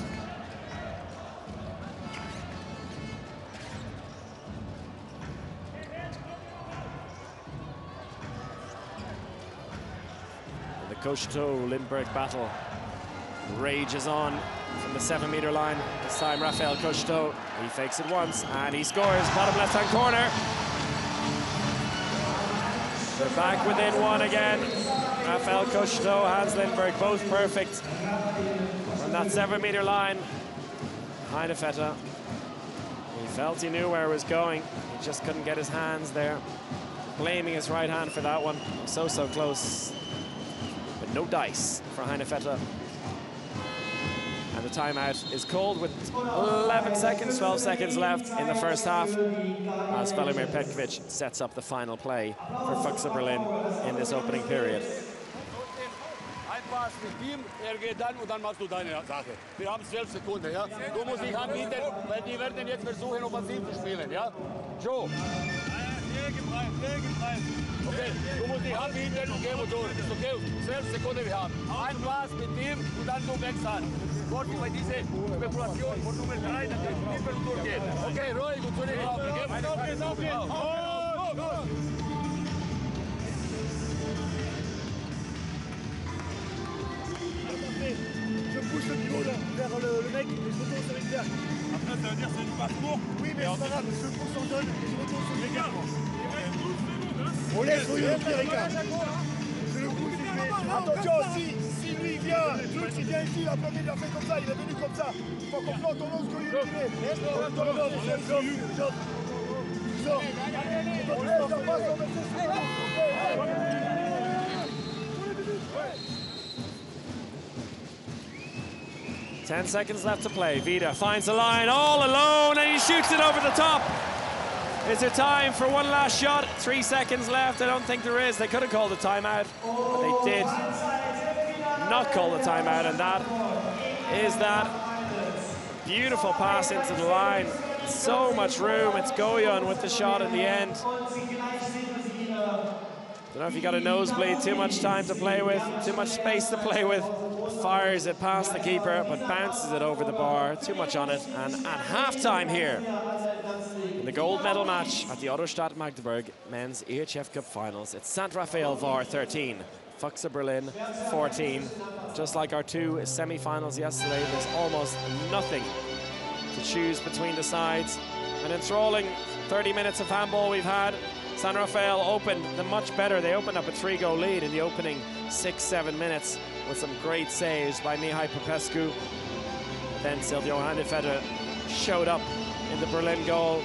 And the Koshto-Lindberg battle rages on from the 7-meter line. This time Raphael Koshto, he fakes it once and he scores. Bottom left-hand corner. They're back within one again. Raphael Koshto, Hans Lindberg, both perfect from that 7-meter line. Heinefetter, he felt he knew where it was going. He just couldn't get his hands there. Blaming his right hand for that one. So close. But no dice for Heinefetter. And the timeout is called with 11 seconds, 12 seconds left in the first half as Velimir Petkovic sets up the final play for Füchse Berlin in this opening period. Ein Pass mit ihm, geht dann und dann machst du deine Sache. Wir haben 12 Sekunden, ja? Du musst dich anbieten, weil die werden jetzt versuchen, offensiv zu spielen, ja? Joe. Okay, du musst dich anbieten und geh durch. Ist okay, 12 Sekunden wir haben. Ein Pass mit ihm und dann du wechseln. Bei dieser Spekulation von Nummer 3, dann kannst du nicht mehr durchgehen. Okay, ruhig und zurücklaufen. Je pousse le pivot vers le mec et je retourne sur l'externe. Après, ça veut dire que c'est du parcours. Oui, mais c'est pas grave, je pousse en zone et je retourne sur l'externe. On laisse le Ricard. Je le pousse et je mets. Attention, si lui vient, il vient ici, il a pas mis, il a fait comme ça, il est venu comme ça. Il faut qu'on plante, on lance que lui il est. Sors. On laisse la passe, on met ses secondes. 10 seconds left to play. Vida finds the line all alone and he shoots it over the top. Is there time for one last shot? 3 seconds left. I don't think there is. They could have called a timeout, but they did not call the timeout, and that is that beautiful pass into the line. So much room. It's Goyon with the shot in the end. Don't know if you got a nosebleed, too much time to play with, too much space to play with. Fires it past the keeper, but bounces it over the bar. Too much on it. And at halftime here, in the gold medal match at the Ottostadt Magdeburg men's EHF Cup Finals, it's Saint-Raphaël Var 13, Füchse Berlin 14. Just like our two semi-finals yesterday, there's almost nothing to choose between the sides. An enthralling 30 minutes of handball we've had. Saint-Raphaël opened them much better. They opened up a 3-goal lead in the opening 6-7 minutes with some great saves by Mihai Popescu. Then Silvio Hanefeder showed up in the Berlin goal,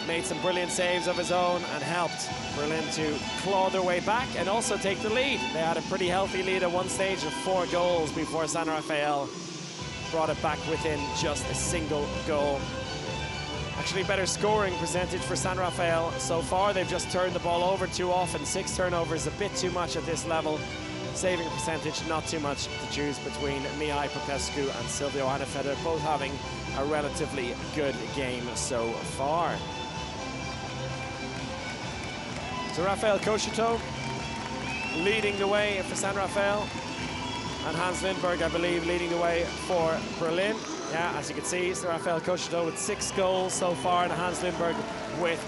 made some brilliant saves of his own and helped Berlin to claw their way back and also take the lead. They had a pretty healthy lead at one stage of 4 goals before Saint-Raphaël brought it back within just a single goal. Actually better scoring percentage for Saint-Raphaël so far. They've just turned the ball over too often. 6 turnovers, a bit too much at this level. Saving percentage, not too much to choose between Mihai Popescu and Silvio Hanefeder, both having a relatively good game so far. So Raphael Koshito leading the way for Saint-Raphaël, and Hans Lindberg, I believe, leading the way for Berlin. Yeah, as you can see, Raphael Koshito with 6 goals so far, and Hans Lindberg with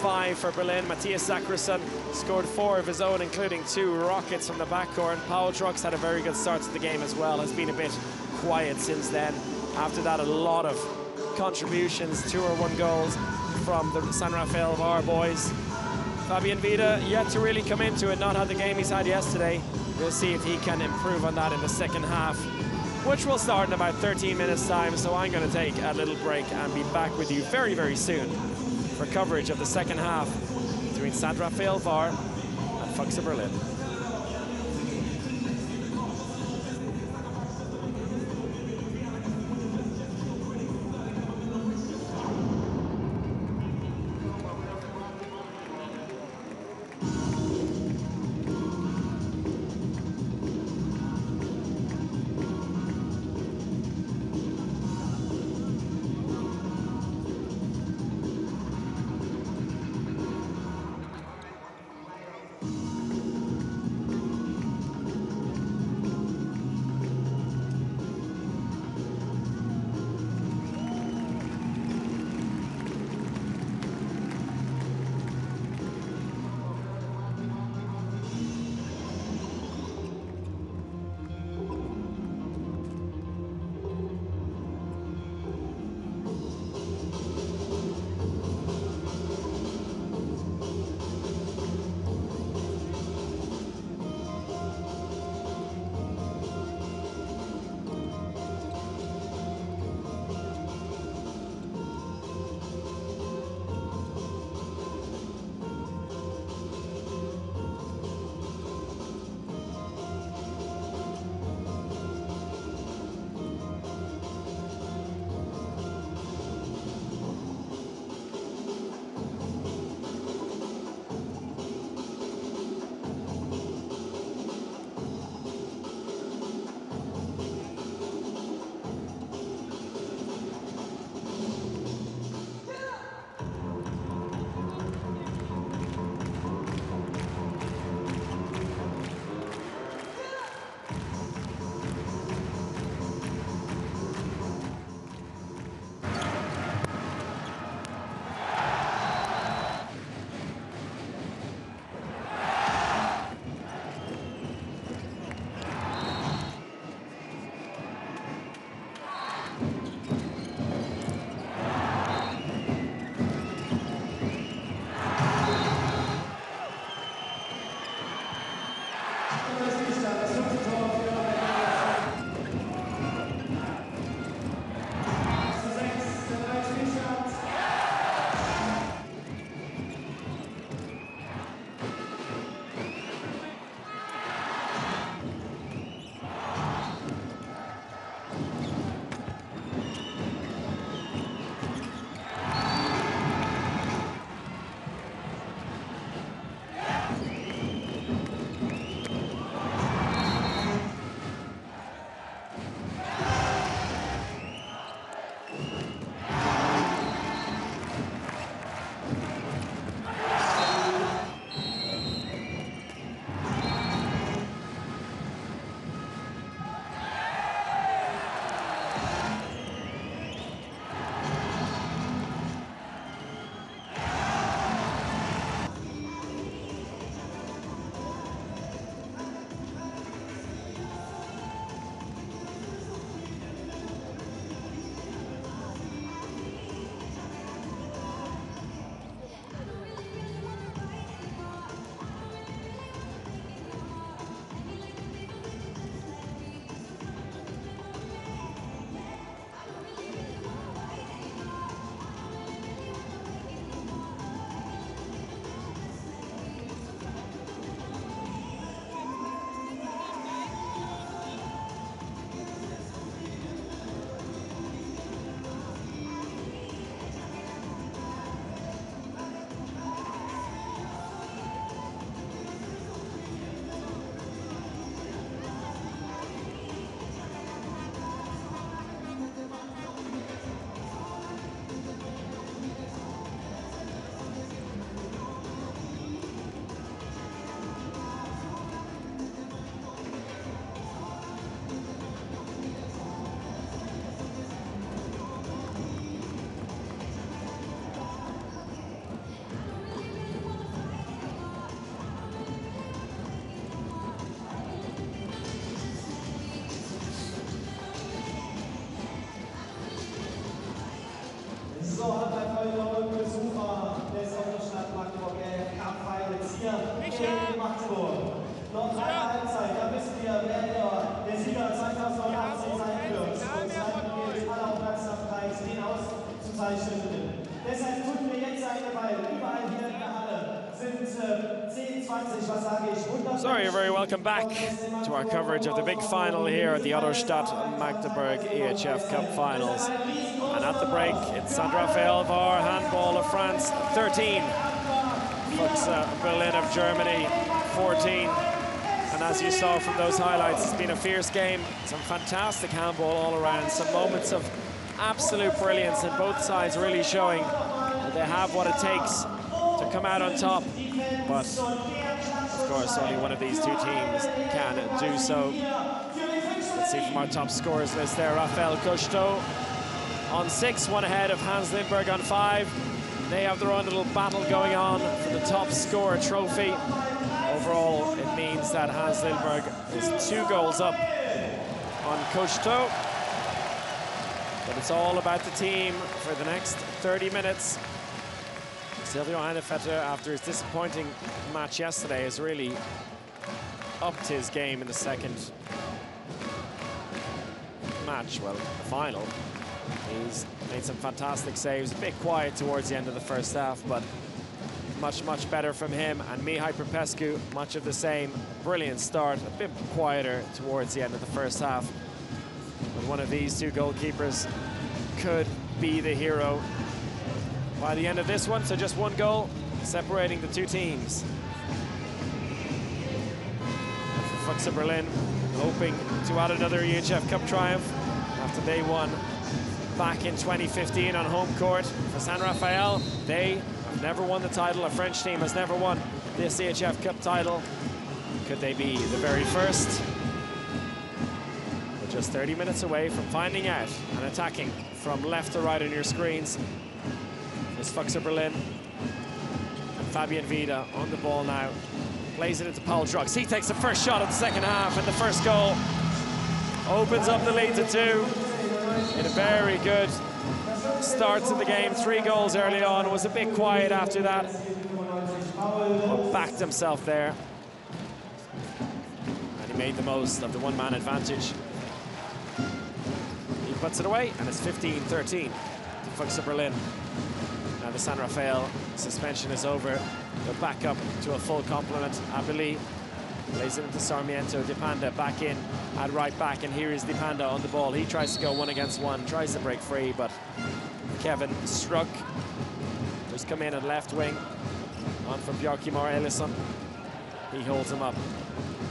5 for Berlin. Matthias Zackerson scored 4 of his own, including 2 rockets from the backcourt. Paul Trucks had a very good start to the game as well, has been a bit quiet since then. After that, a lot of contributions, 2 or 1 goals from the Saint-Raphaël Var boys. Fabian Vida yet to really come into it, not had the game he's had yesterday. We'll see if he can improve on that in the second half, which will start in about 13 minutes time. So I'm going to take a little break and be back with you very, very soon for coverage of the second half between Saint-Raphaël Var and Füchse Berlin. So you're very welcome back to our coverage of the big final here at the Donnerstag Magdeburg EHF Cup Finals. And at the break, it's Saint-Raphaël Var Handball of France, 13. Füchse Berlin of Germany, 14. And as you saw from those highlights, it's been a fierce game. Some fantastic handball all around. Some moments of absolute brilliance, and both sides really showing that they have what it takes to come out on top. But of course, only one of these two teams can do so. Let's see from our top scorers list there. Raphael on 6, one ahead of Hans Lindberg on 5. They have their own little battle going on for the top scorer trophy. Overall, it means that Hans Lindberg is 2 goals up on Cocheteau. But it's all about the team for the next 30 minutes. Silvio Heinefetter, after his disappointing match yesterday, has really upped his game in the second match, well, the final. He's made some fantastic saves, a bit quiet towards the end of the first half, but much, much better from him. And Mihai Popescu, much of the same. Brilliant start, a bit quieter towards the end of the first half. But one of these two goalkeepers could be the hero by the end of this one. So just 1 goal separating the two teams. And for Füchse Berlin, hoping to add another EHF Cup triumph after they won back in 2015 on home court. For Saint-Raphaël, they have never won the title. A French team has never won this EHF Cup title. Could they be the very first? We're just 30 minutes away from finding out and attacking from left to right on your screens. It's Füchse Berlin. And Fabian Vida on the ball now. Plays it into Paul Drux. He takes the first shot of the second half, and the first goal opens up the lead to 2. In a very good start to the game. 3 goals early on. Was a bit quiet after that, but backed himself there. And he made the most of the 1-man advantage. He puts it away, and it's 15-13 to Füchse Berlin. Now the Saint-Raphaël suspension is over. They're back up to a full complement. Abili plays it into Sarmiento. Dipanda back in at right back, and here is Dipanda on the ball. He tries to go 1-against-1, tries to break free, but Kevin Struck, who's come in at left wing, on for Bjarkimar Ellison. He holds him up.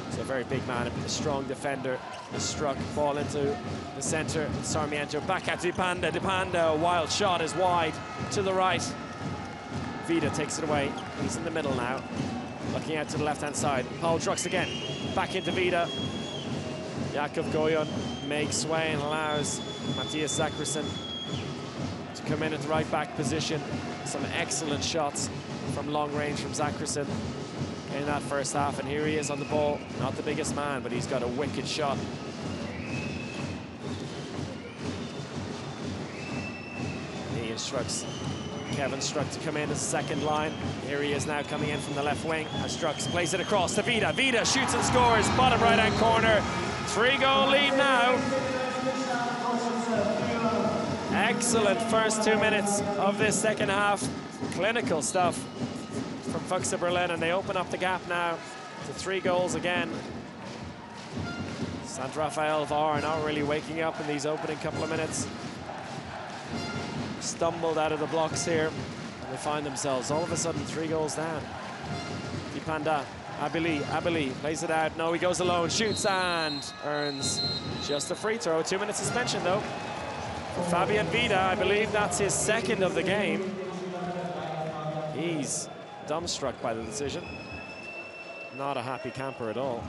He's a very big man, a strong defender. Struck, ball into the center. Sarmiento back at Dipanda. Dipanda, a wild shot is wide to the right. Vida takes it away. He's in the middle now, looking out to the left-hand side. Paul Drux again, back into Vida. Jakub Goyon makes way and allows Matthias Zachrison to come in at the right-back position. Some excellent shots from long range from Zachrison in that first half, and here he is on the ball. Not the biggest man, but he's got a wicked shot. He instructs Kevin Struck to come in as second line. Here he is now coming in from the left wing. As Struck plays it across to Vida. Vida shoots and scores, bottom right-hand corner. 3-goal lead now. Excellent first 2 minutes of this second half. Clinical stuff from Füchse Berlin, and they open up the gap now to 3 goals again. Saint-Raphaël Var not really waking up in these opening couple of minutes. Stumbled out of the blocks here, and they find themselves all of a sudden 3 goals down. Dipanda, Abili plays it out. No, he goes alone, shoots and earns just a free throw. 2-minute suspension though for Fabian Vida. I believe that's his second of the game. He's dumbstruck by the decision. Not a happy camper at all.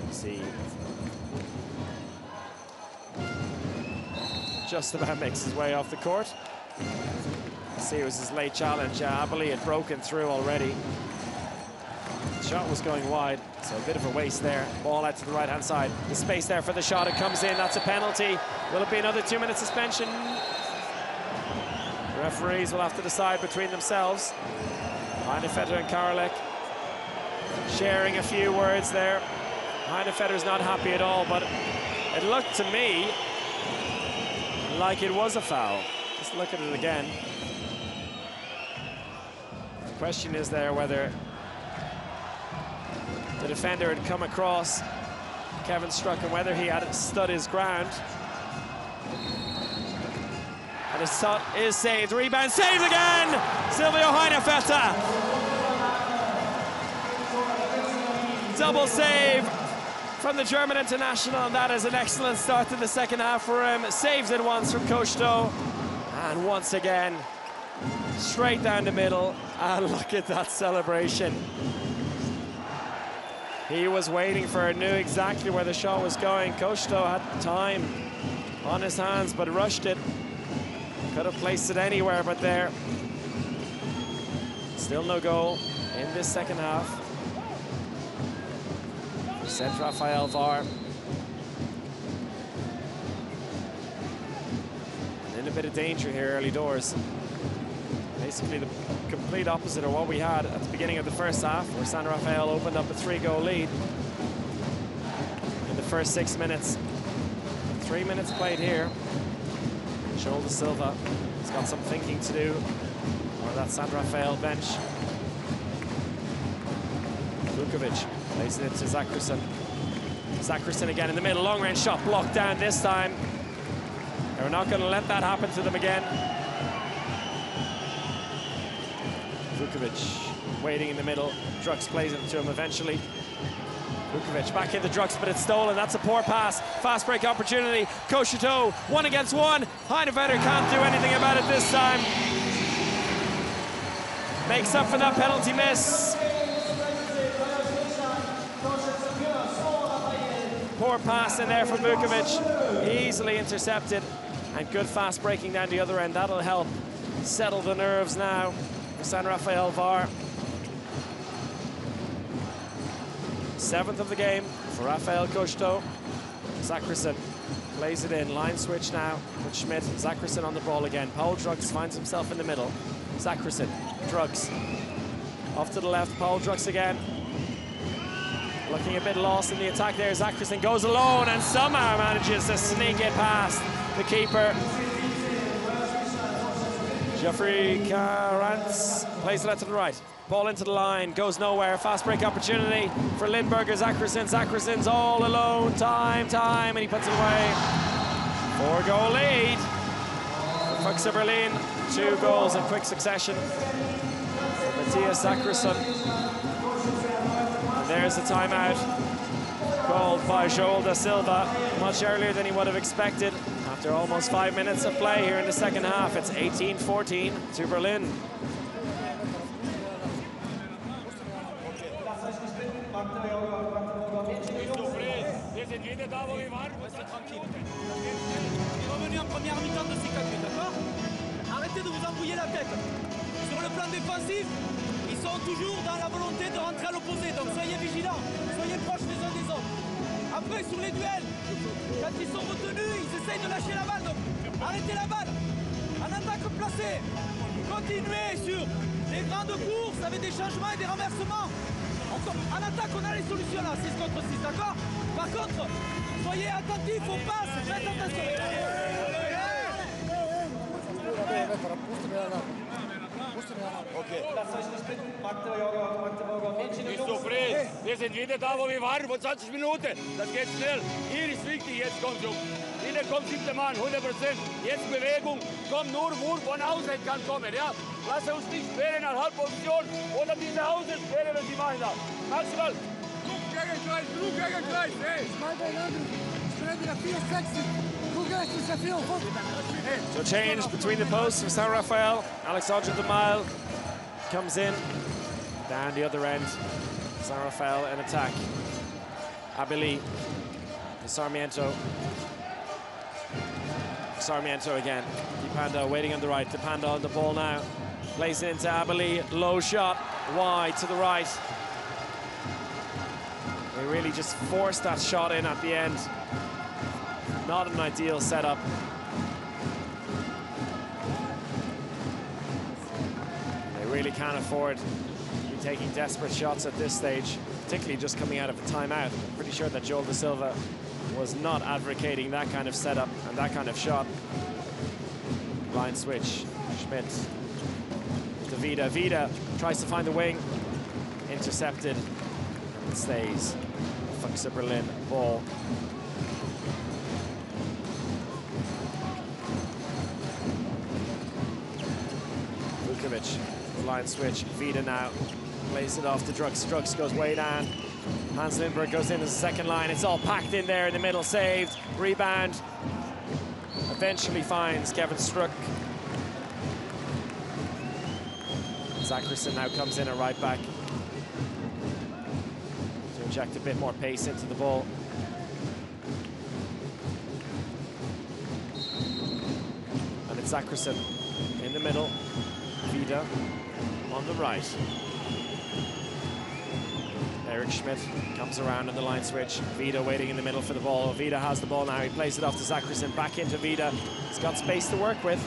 Let's see. Just about makes his way off the court. See, it was his late challenge. Abili had broken through already. The shot was going wide, so a bit of a waste there. Ball out to the right-hand side. The space there for the shot. It comes in. That's a penalty. Will it be another 2-minute suspension? The referees will have to decide between themselves. Heinefetter and Karolek sharing a few words there. Heinefetter's not happy at all, but it looked to me like it was a foul. Just look at it again. question is there whether the defender had come across Kevin Struck and whether he had stood his ground. And his shot is saved. Rebound saved again! Silvio Heinefetter. Double save from the German international, and that is an excellent start to the second half for him. Saves it once from Kosto, and once again, straight down the middle. And look at that celebration. He was waiting for it, knew exactly where the shot was going. Kosto had time on his hands, but rushed it. Could have placed it anywhere but there. Still no goal in this second half. Saint-Raphaël Var. In a bit of danger here early doors. Basically the complete opposite of what we had at the beginning of the first half, where Saint-Raphaël opened up a 3-goal lead in the first 6 minutes. 3 minutes played here. Joel Da Silva has got some thinking to do on that Saint-Raphaël bench. Vukovic plays it to Zakrison. Zakrison again in the middle, long-range shot blocked down this time. They're not going to let that happen to them again. Vukovic waiting in the middle. Drux plays it to him eventually. Vukovic back into Drux, but it's stolen. That's a poor pass. Fast break opportunity. Koshito, 1 against 1. Heinefetter can't do anything about it this time. Makes up for that penalty miss. Poor pass in there from Vukovic. Easily intercepted. And good fast breaking down the other end. That'll help settle the nerves now for Saint-Raphaël Var. 7th of the game for Raphael Kosto. Zakrison plays it in. Line switch now with Schmidt. Zakrison on the ball again. Paul Drux finds himself in the middle. Zakrison, Drux. Off to the left, Paul Drux again. Looking a bit lost in the attack there. Zakrison goes alone and somehow manages to sneak it past the keeper. Geoffrey Carantz plays it out to the right. Ball into the line, goes nowhere. Fast break opportunity for Lindberger. Zakrison. Zakrison's all alone. Time, and he puts it away. 4-goal lead for Füchse Berlin. 2 goals in quick succession for Matthias Zakrison. And there's the timeout called by Joel Da Silva, much earlier than he would have expected. After almost 5 minutes of play here in the second half, it's 18-14 to Berlin. Revenu en première mi-temps de ces 4 buts, d'accord? Arrêtez de vous embrouiller la tête. Sur le plan défensif, ils sont toujours dans la volonté de rentrer à l'opposé, donc soyez vigilants, soyez proches les uns des autres. Après, sur les duels, quand ils sont retenus, ils essayent de lâcher la balle, donc arrêtez la balle. En attaque placée, continuez sur les grandes courses avec des changements et des renversements. En attaque, on a les solutions là, 6 contre 6, d'accord? Par contre, soyez attentifs aux passes, faites attention. Bist du frei? Wir sind wieder da, wo wir waren, vor 20 Minuten. Das geht schnell. Hier ist wichtig, jetzt kommt Druck. Wieder kommt 7. Mann, 100%. Jetzt Bewegung, kommt nur Wurf von außen kann kommen, ja? Lass uns nicht sperren nach Halbposition oder diese Außensperre, wenn sie machen das. Maximal. Druck gegen gleich, hey! So change between the posts for Saint-Raphaël. Alexandre Demal comes in. Down the other end, Saint-Raphaël in attack. Abili to Sarmiento. Sarmiento again. Dipanda waiting on the right. Dipanda on the ball now. Plays it into Abili. Low shot, wide to the right. They really just forced that shot in at the end. Not an ideal setup. They really can't afford to be taking desperate shots at this stage, particularly just coming out of a timeout. I'm pretty sure that Joel Da Silva was not advocating that kind of setup and that kind of shot. Line switch. Schmidt to to Vida. Vida tries to find the wing. Intercepted. And it stays. Füchse Berlin ball. Vukovic, line switch. Vida now plays it off to Drucks. Drucks goes way down. Hans Lindberg goes in as a second line. It's all packed in there in the middle. Saved. Rebound. Eventually finds Kevin Struck. Zackerson now comes in at right back to inject a bit more pace into the ball. And it's Zackerson in the middle. Vida on the right. Eric Schmidt comes around on the line switch. Vida waiting in the middle for the ball. Vida has the ball now. He plays it off to Zackerson. Back into Vida. He's got space to work with.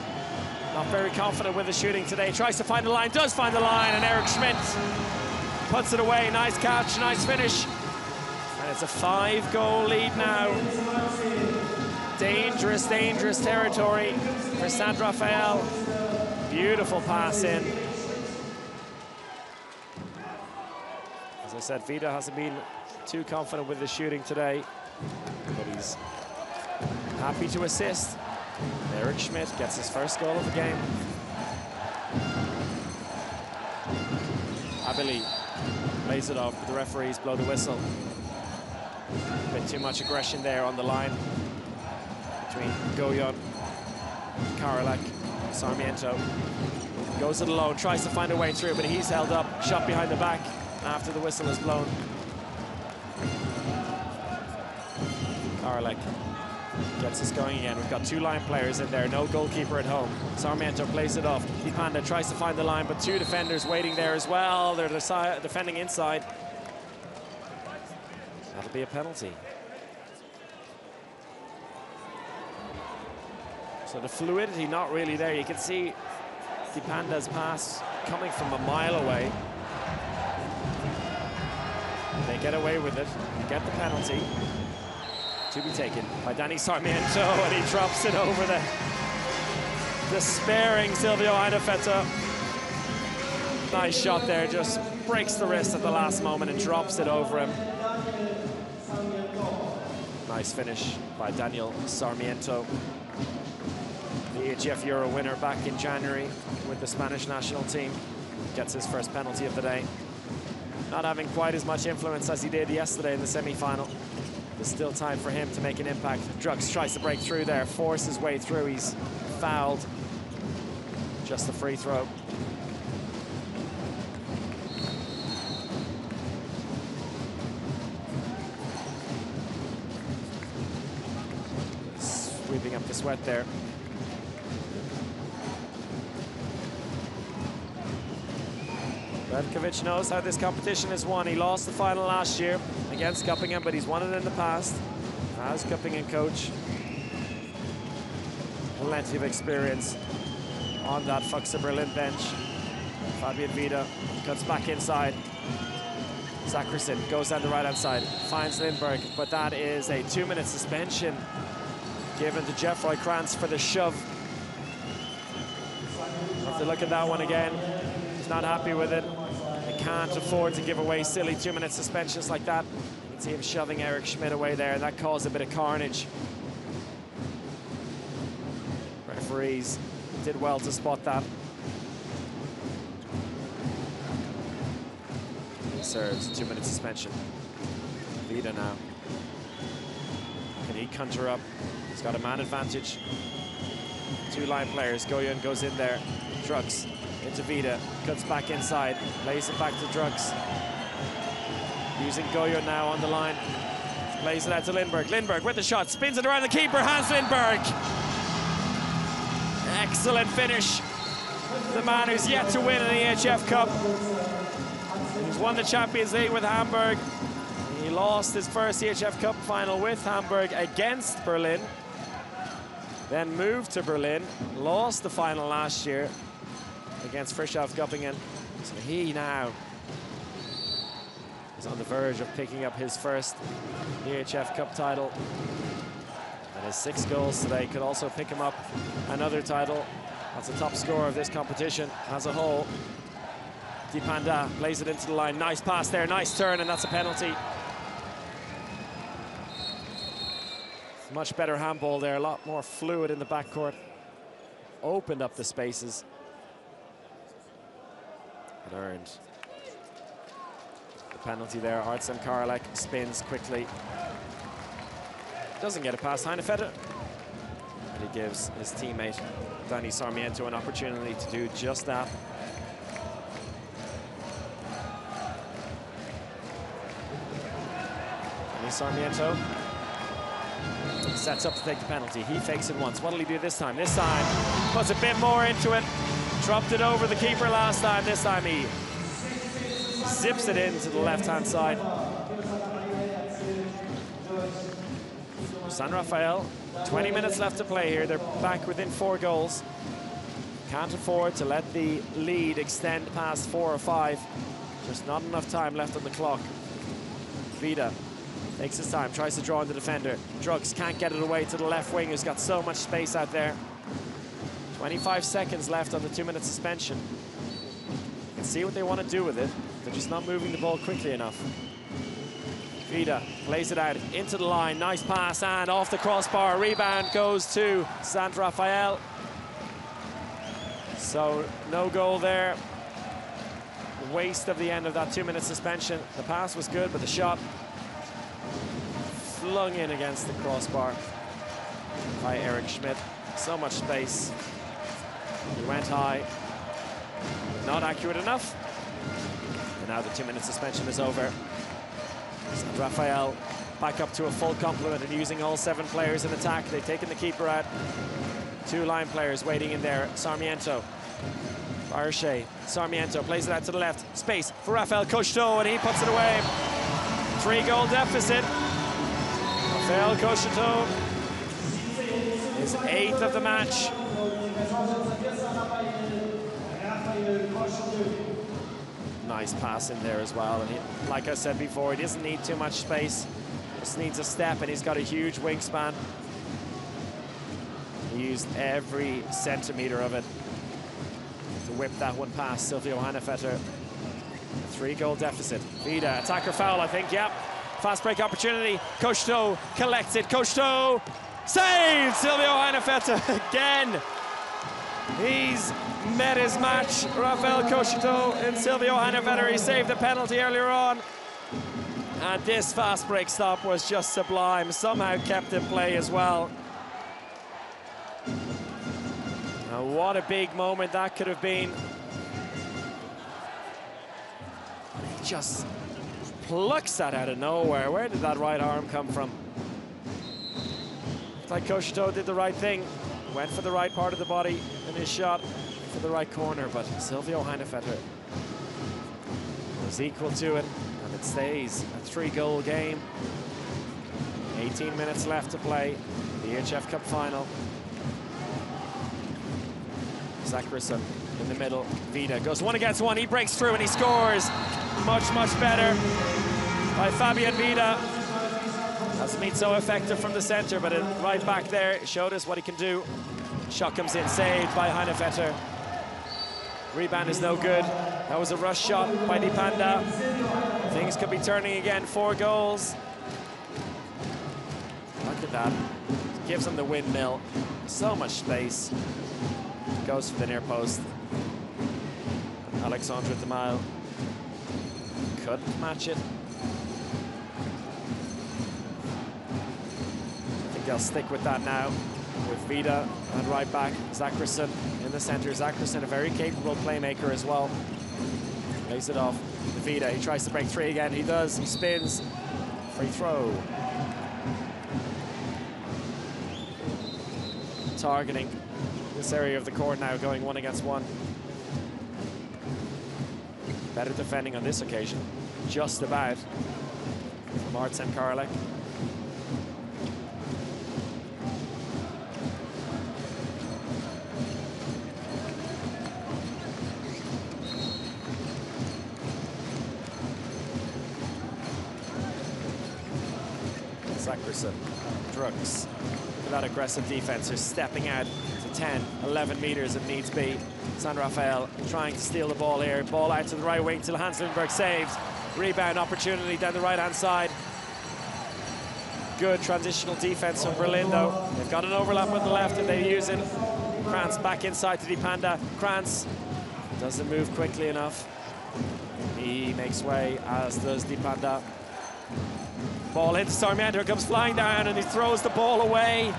Not very confident with the shooting today. Tries to find the line. Does find the line. And Eric Schmidt puts it away. Nice catch. Nice finish. And it's a 5-goal lead now. Dangerous, dangerous territory for Saint-Raphaël. Beautiful pass in. As I said, Vida hasn't been too confident with the shooting today, but he's happy to assist. Eric Schmidt gets his first goal of the game. Abeli lays it off, but the referees blow the whistle. A bit too much aggression there on the line between Goyon, Karolak, Sarmiento. Goes it alone, tries to find a way through, but he's held up, shot behind the back after the whistle is blown. Karolak gets us going again. We've got 2 line players in there, no goalkeeper at home. Sarmiento plays it off. Dipanda tries to find the line, but 2 defenders waiting there as well. They're defending inside. That'll be a penalty. So the fluidity not really there. You can see Dipanda's pass coming from a mile away. They get away with it, get the penalty. To be taken by Danny Sarmiento, and he drops it over the despairing Silvio Eidefetta. Nice shot there, just breaks the wrist at the last moment and drops it over him. Nice finish by Daniel Sarmiento. The EHF Euro winner back in January with the Spanish national team. Gets his first penalty of the day. Not having quite as much influence as he did yesterday in the semi-final. There's still time for him to make an impact. Drucks tries to break through there, force his way through. He's fouled. Just the free throw. Sweeping up the sweat there. Redkovic knows how this competition is won. He lost the final last year against Göppingen, but he's won it in the past. As Göppingen coach, plenty of experience on that Füchse Berlin bench. Fabian Vida cuts back inside. Zackerson goes down the right-hand side, finds Lindberg, but that is a 2-minute suspension given to Jeffroy Krantz for the shove. We'll have to look at that one again. He's not happy with it. They can't afford to give away silly 2-minute suspensions like that. You can see him shoving Eric Schmidt away there, and that caused a bit of carnage. Referees did well to spot that. He serves a 2-minute suspension. Vida now. Can he conjure up? He's got a man advantage. 2 line players. Goyon goes in there. Drucks into Vida. Cuts back inside. Plays it back to Drucks. Using Goyon now on the line. Plays it out to Lindberg. Lindberg with the shot. Spins it around the keeper. Hans Lindberg. Excellent finish. The man who's yet to win an EHF Cup. He's won the Champions League with Hamburg. He lost his first EHF Cup final with Hamburg against Berlin. Then moved to Berlin. Lost the final last year against Frischhoff Göppingen. So he now is on the verge of picking up his first EHF Cup title. And his 6 goals today could also pick him up another title That's the top scorer of this competition as a whole. Dipanda plays it into the line. Nice pass there, nice turn, and that's a penalty. Much better handball there, a lot more fluid in the backcourt. Opened up the spaces. It earned the penalty there. Artsem Karlek spins quickly. Doesn't get it past Heinefetter. And he gives his teammate Danny Sarmiento an opportunity to do just that. Danny Sarmiento sets up to take the penalty. He fakes it once. What'll he do this time? This time, puts a bit more into it. Dropped it over the keeper last time. This time he zips it into the left-hand side. Saint-Raphaël, 20 minutes left to play here. They're back within 4 goals. Can't afford to let the lead extend past 4 or 5. Just not enough time left on the clock. Vida takes his time, tries to draw in the defender. Drugs can't get it away to the left wing, who's got so much space out there. 25 seconds left on the 2-minute suspension. You can see what they want to do with it. They're just not moving the ball quickly enough. Vida plays it out into the line. Nice pass and off the crossbar. Rebound goes to Saint-Raphaël. So no goal there. Waste of the end of that 2-minute suspension. The pass was good, but the shot flung in against the crossbar by Eric Schmidt. So much space. He went high, not accurate enough. And now the 2-minute suspension is over. Saint-Raphaël back up to a full complement and using all 7 players in attack. They've taken the keeper out. 2 line players waiting in there. Sarmiento, Barche, Sarmiento plays it out to the left. Space for Raphael Cocheteau, and he puts it away. 3-goal deficit. Raphael Cocheteau is 8th of the match. Nice pass in there as well. And he, like I said before, he doesn't need too much space. Just needs a step, and he's got a huge wingspan. He used every centimeter of it to whip that one past Silvio Heinefetter. 3-goal deficit. Vida, attacker foul, I think, yep. Fast break opportunity. Cocheteau collects it. Cocheteau saves Silvio Heinefetter again. He's met his match. Raphael Cocheteau and Silvio Heinefetter. He saved the penalty earlier on. And this fast break stop was just sublime. Somehow kept in play as well. Now, what a big moment that could have been. He just plucks that out of nowhere. Where did that right arm come from? It's like Cocheteau did the right thing. Went for the right part of the body in his shot for the right corner, but Silvio Heinefetter was equal to it, and it stays a 3-goal game. 18 minutes left to play. The EHF-Cup final. Zacharson in the middle. Vida goes 1 against 1. He breaks through and he scores. Much, much better by Fabian Vida. Hasn't been so effective from the center, but right back there showed us what he can do. Shot comes in, saved by Heinefetter. Rebound is no good. That was a rush shot by Dipanda. Things could be turning again. 4 goals. Look at that. Gives him the windmill. So much space. Goes for the near post. Alexandre Demal couldn't match it. I think they'll stick with that now, with Vida and right back. Zacharson in the center. Zacharson, a very capable playmaker as well. Lays it off to Vida. He tries to break 3 again. He does. He spins. Free throw. Targeting this area of the court now, going 1 against 1. Better defending on this occasion, just about, from Artsem Karlek. Zacharson, Drugs. Look at that aggressive defense. They're stepping out to 10, 11 meters if needs be. Saint-Raphaël trying to steal the ball here. Ball out to the right wing till Hans-Lindberg saves. Rebound opportunity down the right-hand side. Good transitional defense from Berlin, though. They've got an overlap on the left and they use it. Kranz back inside to Dipanda. Kranz doesn't move quickly enough. He makes way, as does Dipanda. Ball into Sarmiento, comes flying down and he throws the ball away.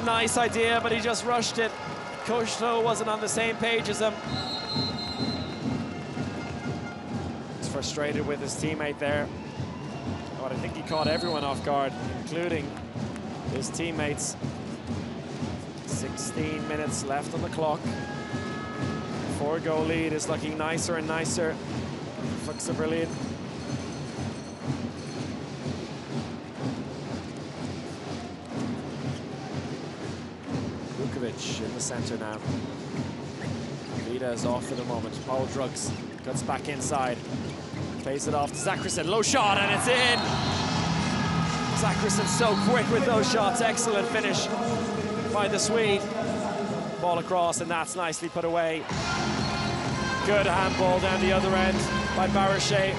Nice idea, but he just rushed it. Coach wasn't on the same page as him. He's frustrated with his teammate there. But I think he caught everyone off guard, including his teammates. 16 minutes left on the clock. 4-goal lead is looking nicer and nicer. Füchse Berlin. In the center now. Vida is off for the moment. Paul Drugs cuts back inside. Plays it off to Zachrison. Low shot and it's in. Zachrison so quick with those shots. Excellent finish by the Swede. Ball across and that's nicely put away. Good handball down the other end by Barochet.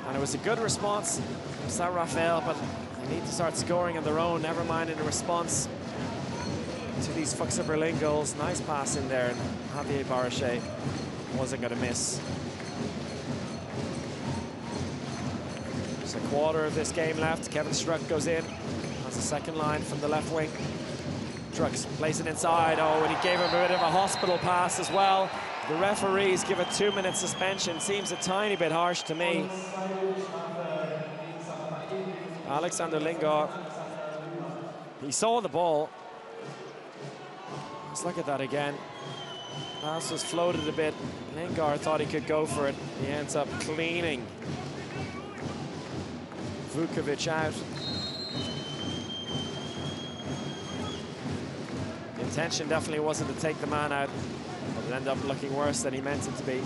And it was a good response from Saint-Raphaël, but they need to start scoring on their own, never mind in a response to these Füchse Berlin goals. Nice pass in there, and Javier Barochet wasn't going to miss. There's a quarter of this game left. Kevin Struck goes in as a second line from the left wing. Drugs plays it inside. Oh, and he gave him a bit of a hospital pass as well. The referees give a 2-minute suspension. Seems a tiny bit harsh to me. Alexander Lingard, he saw the ball. Let's look at that again. Pass was floated a bit. Lingard thought he could go for it. He ends up cleaning Vukovic out. The intention definitely wasn't to take the man out, but it ended up looking worse than he meant it to be.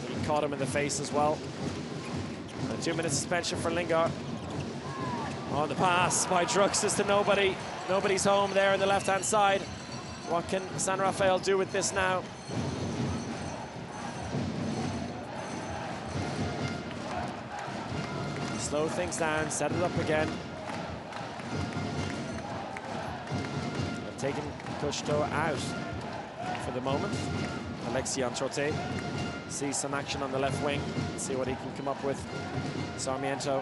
He caught him in the face as well. A 2-minute suspension for Lingard. On the pass by Druxus to nobody. Nobody's home there on the left-hand side. What can Saint-Raphaël do with this now? Slow things down, set it up again. They've taken Cousteau out for the moment. Alexis Antrote sees some action on the left wing. Let's see what he can come up with. Sarmiento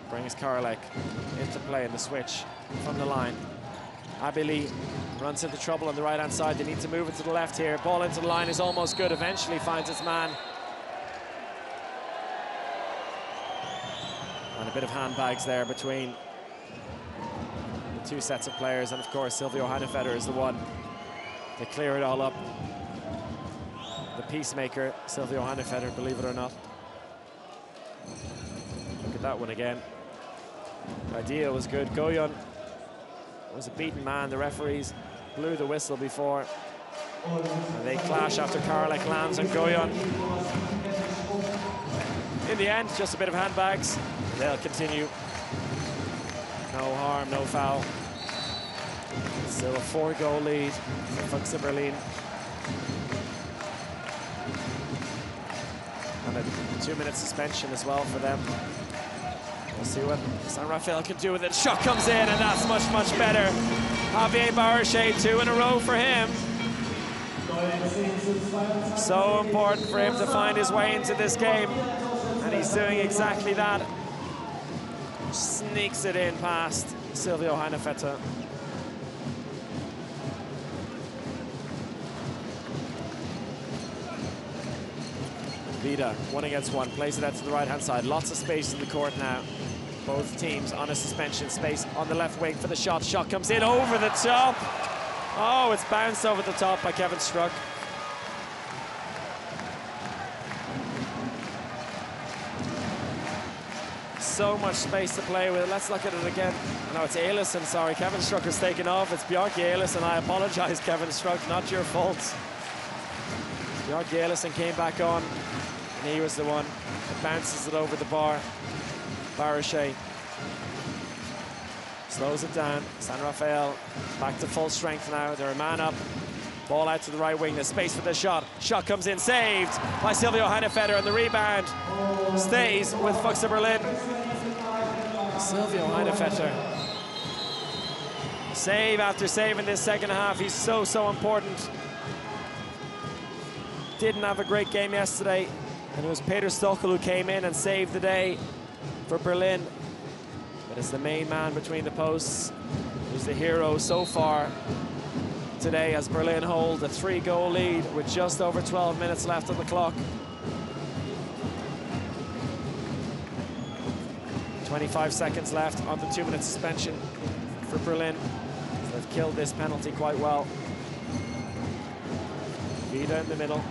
brings Karolek into play in the switch from the line. Abili runs into trouble on the right-hand side. They need to move it to the left here. Ball into the line is almost good. Eventually finds its man. And a bit of handbags there between the two sets of players. And of course, Silvio Heinefetter is the one to clear it all up. The peacemaker, Silvio Heinefetter, believe it or not. Look at that one again. The idea was good. Goyon was a beaten man. The referees blew the whistle before. And they clash after Karolek lands on Goyon. In the end, just a bit of handbags. They'll continue. No harm, no foul. Still a 4-goal lead for Füchse Berlin. And a 2-minute suspension as well for them. We'll see what Saint-Raphaël can do with it. Shot comes in, and that's much, much better. Javier Barochet, 2 in a row for him. So important for him to find his way into this game. And he's doing exactly that. Sneaks it in past Silvio Heinefetter. Vida, 1 against 1, plays it out to the right-hand side. Lots of space in the court now. Both teams on a suspension. Space on the left wing for the shot. Shot comes in over the top. Oh, it's bounced over the top by Kevin Struck. So much space to play with. Let's look at it again. No, it's Eilison, sorry. Kevin Struck has taken off. It's Bjarki Eilison. I apologize, Kevin Struck. Not your fault. Bjarki Eilison came back on, and he was the one that bounces it over the bar. Baruchet slows it down. Saint-Raphaël back to full strength now. They're a man up. Ball out to the right wing. There's space for the shot. Shot comes in, saved by Silvio Heinefetter, and the rebound stays with Füchse Berlin. Silvio Heinefetter. Save after save in this second half. He's so important. Didn't have a great game yesterday, and it was Peter Stockel who came in and saved the day for Berlin. But it's the main man between the posts who's the hero so far today, as Berlin hold a 3-goal lead with just over 12 minutes left on the clock. 25 seconds left on the 2-minute suspension for Berlin. They've killed this penalty quite well. Vida in the middle.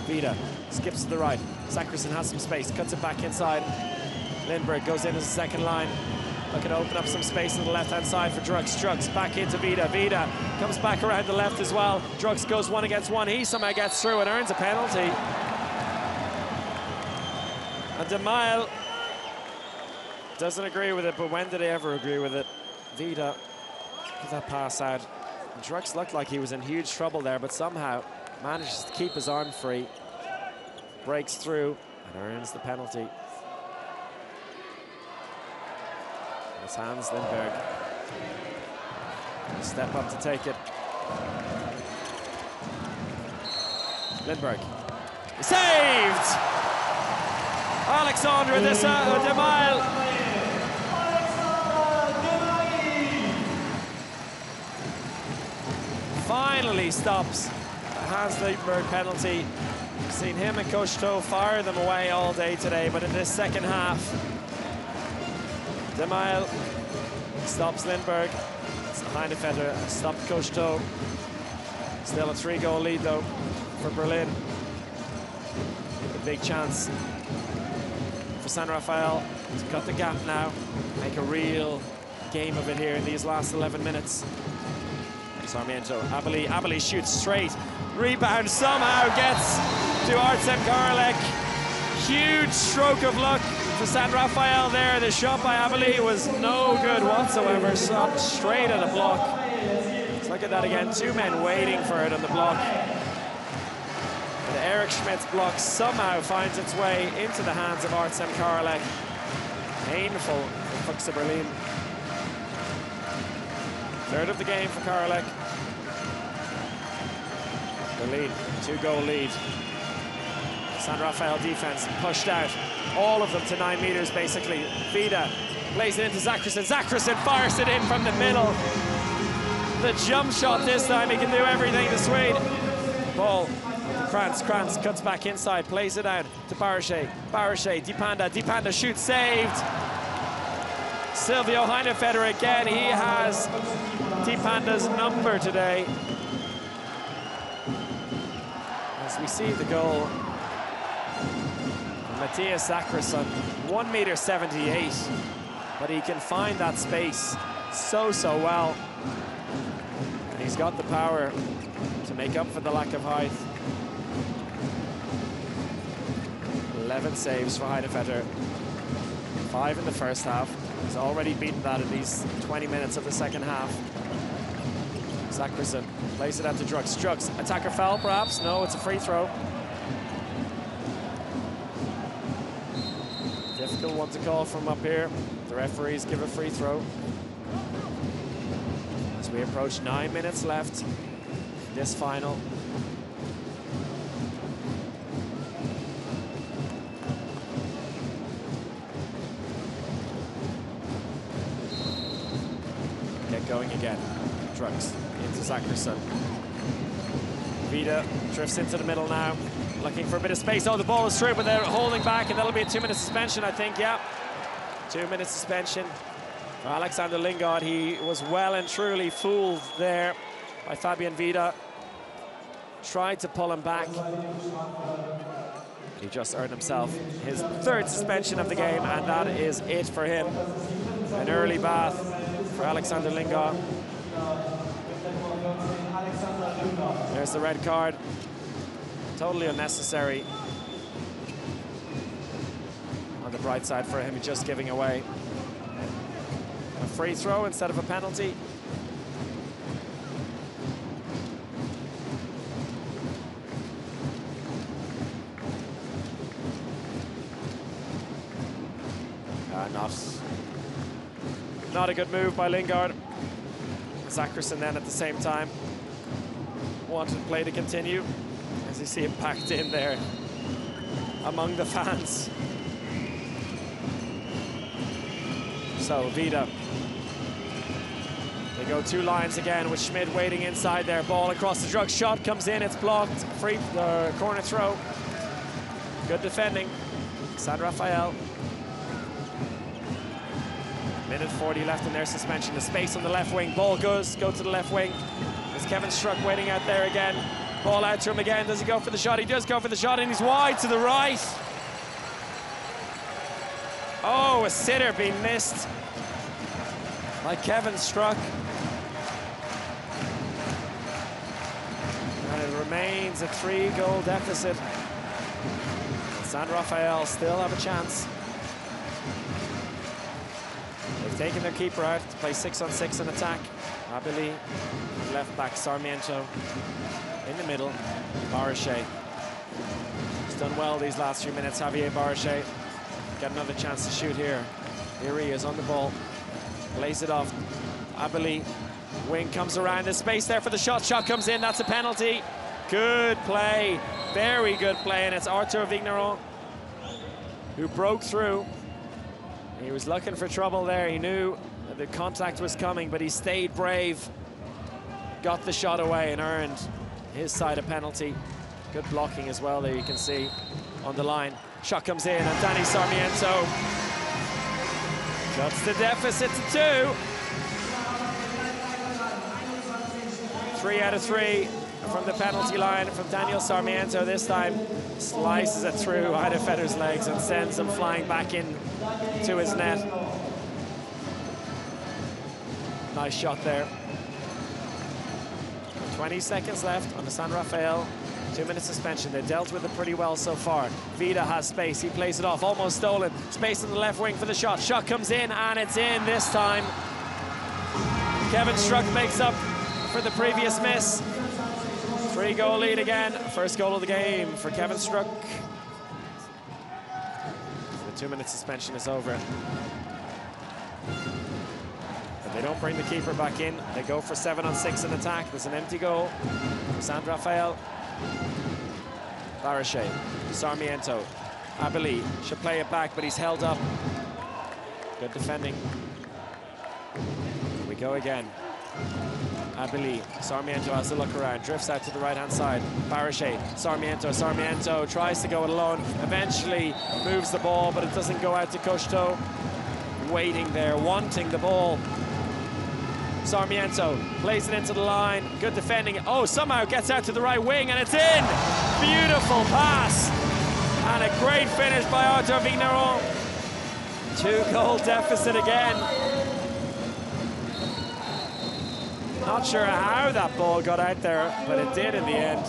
Vida skips to the right. Zackerson has some space, cuts it back inside. Lindberg goes in as a second line. Looking to open up some space on the left-hand side for Drugs. Drugs back into Vida. Vida comes back around the left as well. Drugs goes 1-against-1. He somehow gets through and earns a penalty. And De Mile doesn't agree with it, but when did he ever agree with it? Vida put that pass out. And Drugs looked like he was in huge trouble there, but somehow manages to keep his arm free. Breaks through and earns the penalty. It's Hans Lindberg. Step up to take it. Lindberg. Saved! Alexandre De Mile. Finally stops a Hans Lindberg penalty. We've seen him and Coach Toe fire them away all day today, but in this second half, De Mile stops Lindberg. Heinefetter stopped Coach Toe. Still a 3-goal lead though for Berlin. A big chance for Saint-Raphaël to cut the gap now, make a real game of it here in these last 11 minutes. Sarmiento, Abeli shoots straight. Rebound somehow gets to Artem Karolek. Huge stroke of luck for Saint-Raphaël there. The shot by Abeli was no good whatsoever. Shot straight at the block. Let's look at that again. 2 men waiting for it on the block. But Eric Schmidt's block somehow finds its way into the hands of Artem Karolek. Painful for Füchse Berlin. Third of the game for Karolek. The lead, 2-goal lead. Saint-Raphaël defense pushed out. All of them to 9 meters, basically. Vida plays it into Zackerson. Zackerson fires it in from the middle. The jump shot this time, he can do everything, the Swede. Ball, Krantz cuts back inside, plays it out to Baruchet. Baruchet, Dipanda shoots, saved. Silvio Heinefetter again, he has Dipanda's number today. As we see the goal, Matthias Zackerson, 1.78 m, but he can find that space so well. And he's got the power to make up for the lack of height. 11 saves for Heinefetter, 5 in the first half. He's already beaten that in these 20 minutes of the second half. Zackerson plays it out to Drugs. Drugs, attacker foul perhaps? No, it's a free throw. Difficult one to call from up here. The referees give a free throw. As we approach 9 minutes left in this final. Get going again. Drugs into Zackerson. Vida drifts into the middle now, looking for a bit of space. Oh, the ball is through, but they're holding back, and that'll be a 2-minute suspension, I think. Yeah, 2-minute suspension for Alexander Lingard. He was well and truly fooled there by Fabian Vida. Tried to pull him back. He just earned himself his 3rd suspension of the game, and that is it for him. An early bath for Alexander Lingard. There's the red card. Totally unnecessary. on the bright side for him, just giving away a free throw instead of a penalty. Not a good move by Lingard. Zackerson then at the same time wanted play to continue, as you see him packed in there among the fans. So Vida, they go two lines again with Schmidt waiting inside there. Ball across the drug, shot comes in, it's blocked. Free corner throw. Good defending. Saint-Raphaël. Minute 40 left in their suspension. The space on the left wing. Ball go to the left wing. There's Kevin Struck waiting out there again. Ball out to him again. Does he go for the shot? He does go for the shot, and he's wide to the right. Oh, a sitter being missed by Kevin Struck. And it remains a 3-goal deficit. Saint-Raphaël still have a chance. They've taken their keeper out to play 6-on-6 in attack. Abili, left back, Sarmiento in the middle. Barachet. He's done well these last few minutes. Javier Barachet got another chance to shoot here. Here he is on the ball. Plays it off. Abili, wing comes around. There's space there for the shot. Shot comes in. That's a penalty. Good play. Very good play. And it's Arthur Vigneron who broke through. He was looking for trouble there. He knew that the contact was coming, but he stayed brave. Got the shot away and earned his side a penalty. Good blocking as well there, you can see on the line. Shot comes in, and Danny Sarmiento cuts the deficit to 2. 3 out of 3 from the penalty line from Daniel Sarmiento. This time slices it through Eidefetter's legs and sends him flying back in to his net. Nice shot there. 20 seconds left on the Saint-Raphaël 2-minute suspension. They dealt with it pretty well so far. Vida has space. He plays it off. Almost stolen. Space in the left wing for the shot. Shot comes in, and it's in this time. Kevin Struck makes up for the previous miss. 3-goal lead again. First goal of the game for Kevin Struck. The 2-minute suspension is over. But they don't bring the keeper back in. They go for 7-on-6 in attack. There's an empty goal for Saint-Raphaël. Barachet, Sarmiento, Abili should play it back, but he's held up. Good defending. Here we go again. Abili, Sarmiento has a look around, drifts out to the right-hand side. Barachet, Sarmiento tries to go it alone, eventually moves the ball, but it doesn't go out to Cocheteau. Waiting there, wanting the ball. Sarmiento plays it into the line, good defending. Oh, somehow gets out to the right wing, and it's in! Beautiful pass, and a great finish by Arthur Vigneron. 2-goal deficit again. Not sure how that ball got out there, but it did in the end.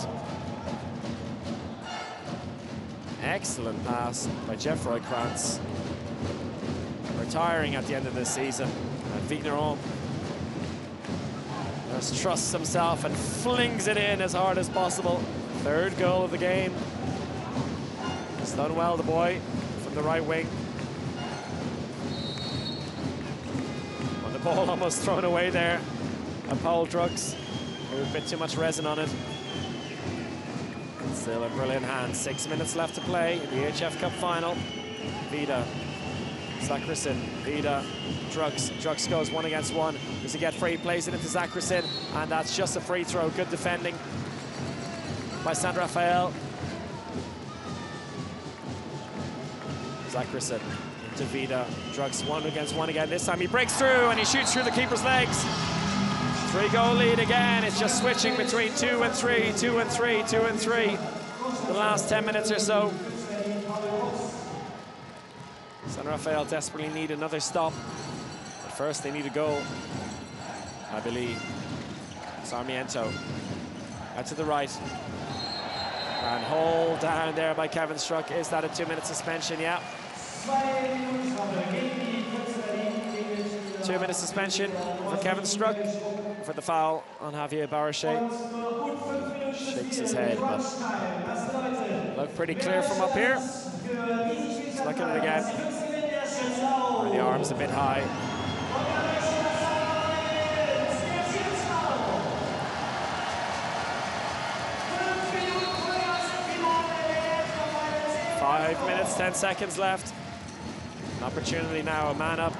Excellent pass by Geoffroy Krantz. Retiring at the end of this season. And Vigneron just trusts himself and flings it in as hard as possible. 3rd goal of the game. He's done well, the boy, from the right wing. Well, the ball almost thrown away there. And Paul Drugs, who a bit too much resin on it. Still a brilliant hand. 6 minutes left to play in the EHF-Cup final. Vida, Zackerson, Vida, Drugs. Drugs goes 1-against-1. Does he get free? Plays it into Zackerson, and that's just a free throw. Good defending by Saint-Raphaël. Zackerson into Vida. Drugs 1-against-1 again. This time he breaks through and he shoots through the keeper's legs. 3-goal lead again. It's just switching between 2 and 3, 2 and 3, 2 and 3. The last 10 minutes or so. Saint-Raphaël desperately need another stop. But first they need a goal. I believe. Sarmiento out to the right. And hold down there by Kevin Struck. Is that a 2-minute suspension? Yeah. 2-minute suspension for Kevin Struck for the foul on Javier Barrachet. Shakes his head, but looked pretty clear from up here. Let's look at it again. The arms a bit high. Five minutes, 10 seconds left. An opportunity now, a man up.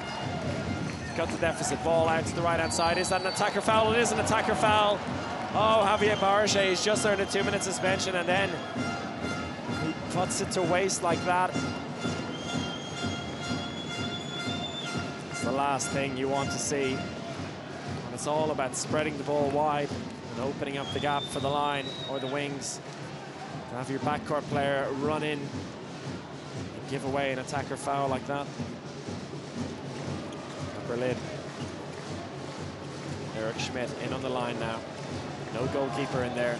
Cut the deficit, ball out to the right-hand side. Is that an attacker foul? It is an attacker foul. Oh, Javier Barrachet has just earned a 2-minute suspension, and then he puts it to waste like that. It's the last thing you want to see. And it's all about spreading the ball wide and opening up the gap for the line or the wings. To have your backcourt player run in and give away an attacker foul like that. Berlin. Eric Schmidt in on the line now. No goalkeeper in there.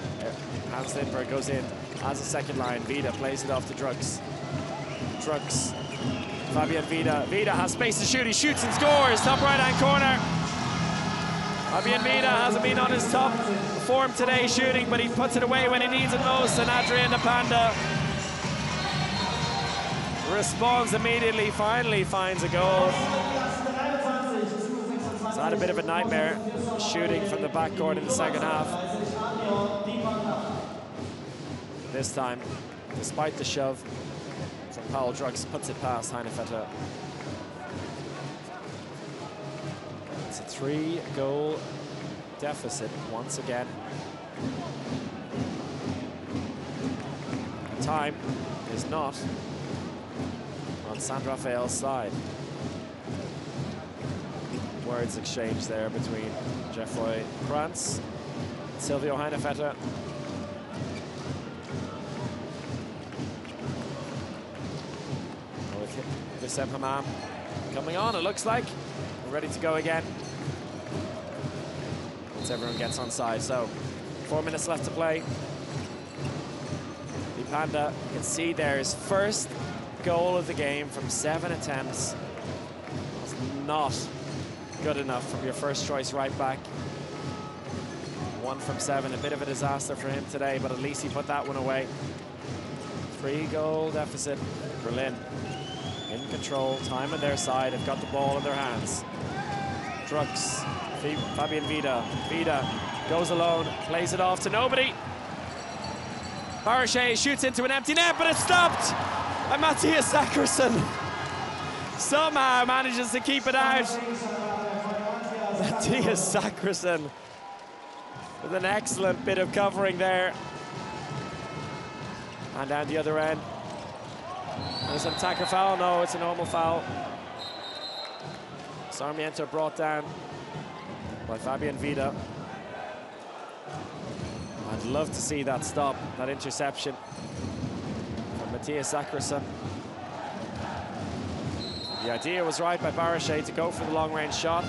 Hans Lindberg goes in as a second line. Vida plays it off to Drucks. Drucks. Fabian Vida. Vida has space to shoot. He shoots and scores. Top right-hand corner. Fabian Vida hasn't been on his top form today shooting, but he puts it away when he needs it most. And Adrian Panda responds immediately, finally finds a goal. It's had a bit of a nightmare shooting from the backcourt in the second half. This time, despite the shove from Paul Drucks, puts it past Heinefetter. It's a 3-goal deficit once again. Time is not on Saint-Raphaël's side. Words exchanged there between Geoffroy Krantz and Silvio Heinefetter. With Wissam Hammam coming on, it looks like. We're ready to go again. Once everyone gets on side. So 4 minutes left to play. Panda, you can see there his first goal of the game from 7 attempts. Was not good enough from your first choice right back. 1 from 7, a bit of a disaster for him today, but at least he put that one away. 3-goal deficit. Berlin in control, time on their side, have got the ball in their hands. Drucks, Fabian Vida. Vida goes alone, plays it off to nobody. Barrachet shoots into an empty net, but it's stopped. And Matthias Zackerson somehow manages to keep it out. Matthias Zackerson with an excellent bit of covering there. And down the other end. There's an attacker foul. No, it's a normal foul. Sarmiento brought down by Fabian Vida. I'd love to see that stop, that interception from Matthias Zackerson. The idea was right by Barrachet to go for the long-range shot.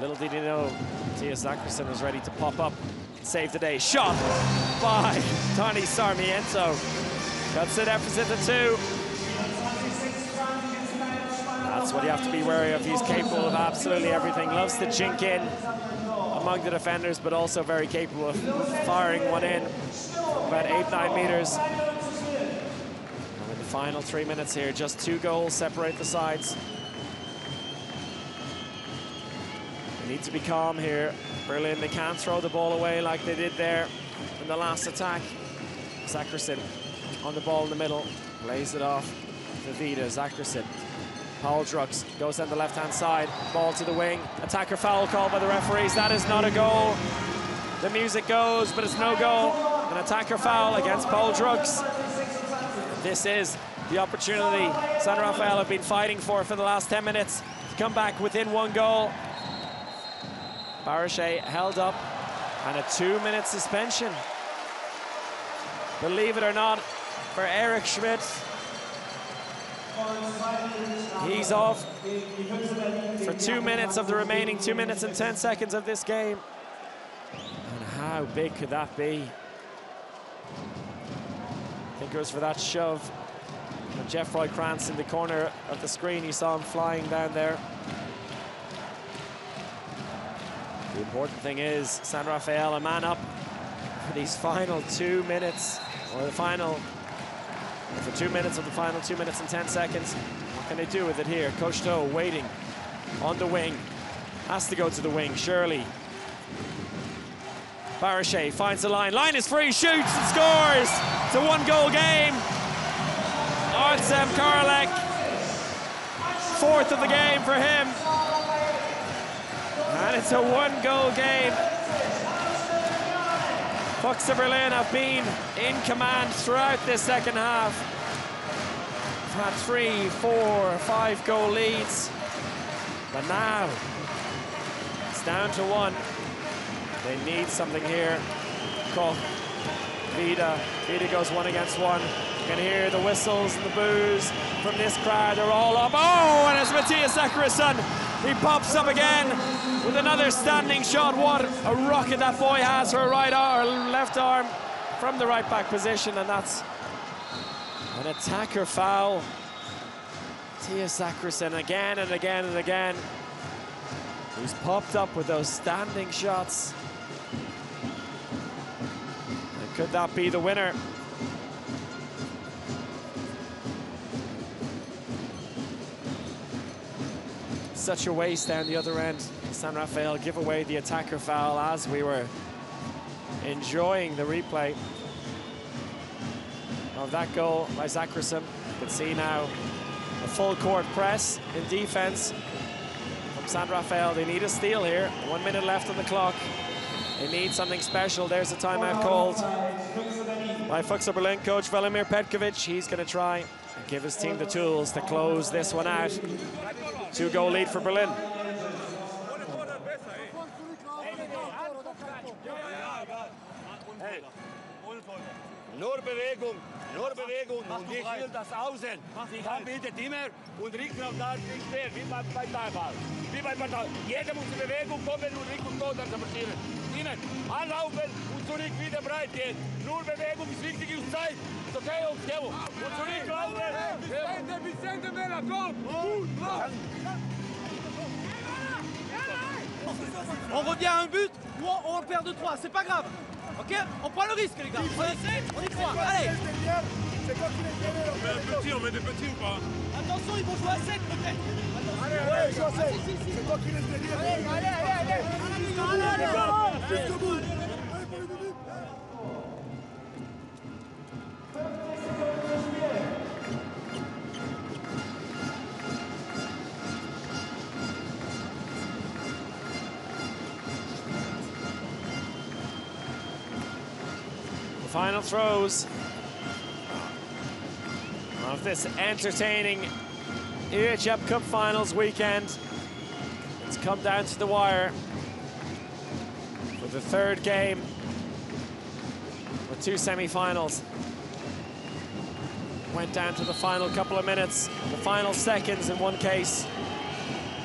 Little did he know, Matthias Zackerson was ready to pop up and save the day. Shot by Tony Sarmiento. Cuts the deficit to 2. That's what you have to be wary of. He's capable of absolutely everything. Loves to jink in among the defenders, but also very capable of firing one in about 8-9 meters. And in the final 3 minutes here, just 2 goals separate the sides. They need to be calm here. Berlin, they can't throw the ball away like they did there in the last attack. Zackerson on the ball in the middle, lays it off to Vida. Zackerson. Paul Drucks goes down the left-hand side, ball to the wing. Attacker foul called by the referees. That is not a goal. The music goes, but it's no goal. An attacker foul against Paul Drucks. This is the opportunity Saint-Raphaël have been fighting for the last 10 minutes to come back within 1 goal. Barrachet held up, and a 2-minute suspension. Believe it or not, for Eric Schmidt. He's off for 2 minutes of the remaining 2 minutes and 10 seconds of this game. And how big could that be? I think it was for that shove And Jeff Roy-Krantz in the corner of the screen, you saw him flying down there. The important thing is Saint-Raphaël a man up for these final 2 minutes, or the final, for 2 minutes of the final 2 minutes and 10 seconds. What can they do with it here? Cocheteau waiting on the wing. Has to go to the wing, surely. Barachet finds the line. Line is free, shoots and scores. It's a 1-goal game. Artsem Karalek, 4th of the game for him. And it's a 1-goal game. Füchse Berlin have been in command throughout this second half. We've had 3, 4, 5 goal leads. But now, it's down to 1. They need something here. Koch, Vida goes 1 against 1. You can hear the whistles and the boos from this crowd. They're all up. Oh, and it's Matthias Zackerisson. He pops up again with another standing shot. What a rocket that boy has for a right arm, left arm from the right back position, and that's an attacker foul. Matthias Zackerisson again and again and again, who's popped up with those standing shots. And could that be the winner? Such a waste down the other end. Saint-Raphaël give away the attacker foul as we were enjoying the replay of that goal by Zackerisson. You can see now a full court press in defense from Saint-Raphaël. They need a steal here. 1 minute left on the clock. They need something special. There's a timeout called by Füchse Berlin coach Velimir Petkovic. He's going to try and give his team the tools to close this one out. 2-goal lead for Berlin. Nur Bewegung und ich will das Außen. Sie haben bietet immer und Richter da nicht stehen, wie beim Ball. Wie beim Ball. Jeder muss in Bewegung kommen und Richtung Tor dann passieren. Ihnen anlaufen und zurück wieder breit gehen. Nur Bewegung ist wichtig und Zeit. Ist okay, und zurück laufen. Vicente Mela, komm! On revient à un but ou on perd de 3, c'est pas grave. Ok, on prend le risque les gars. On y croit, allez. On met des petits ou pas? Attention, ils vont jouer à 7 peut-être. Allez, joue à 7. C'est toi qui laisse derrière. Allez. Jusqu'au bout. Final throws of this entertaining EHF-Cup Finals weekend. It's come down to the wire for the 3rd game with 2 semi-finals. Went down to the final couple of minutes, the final seconds in one case.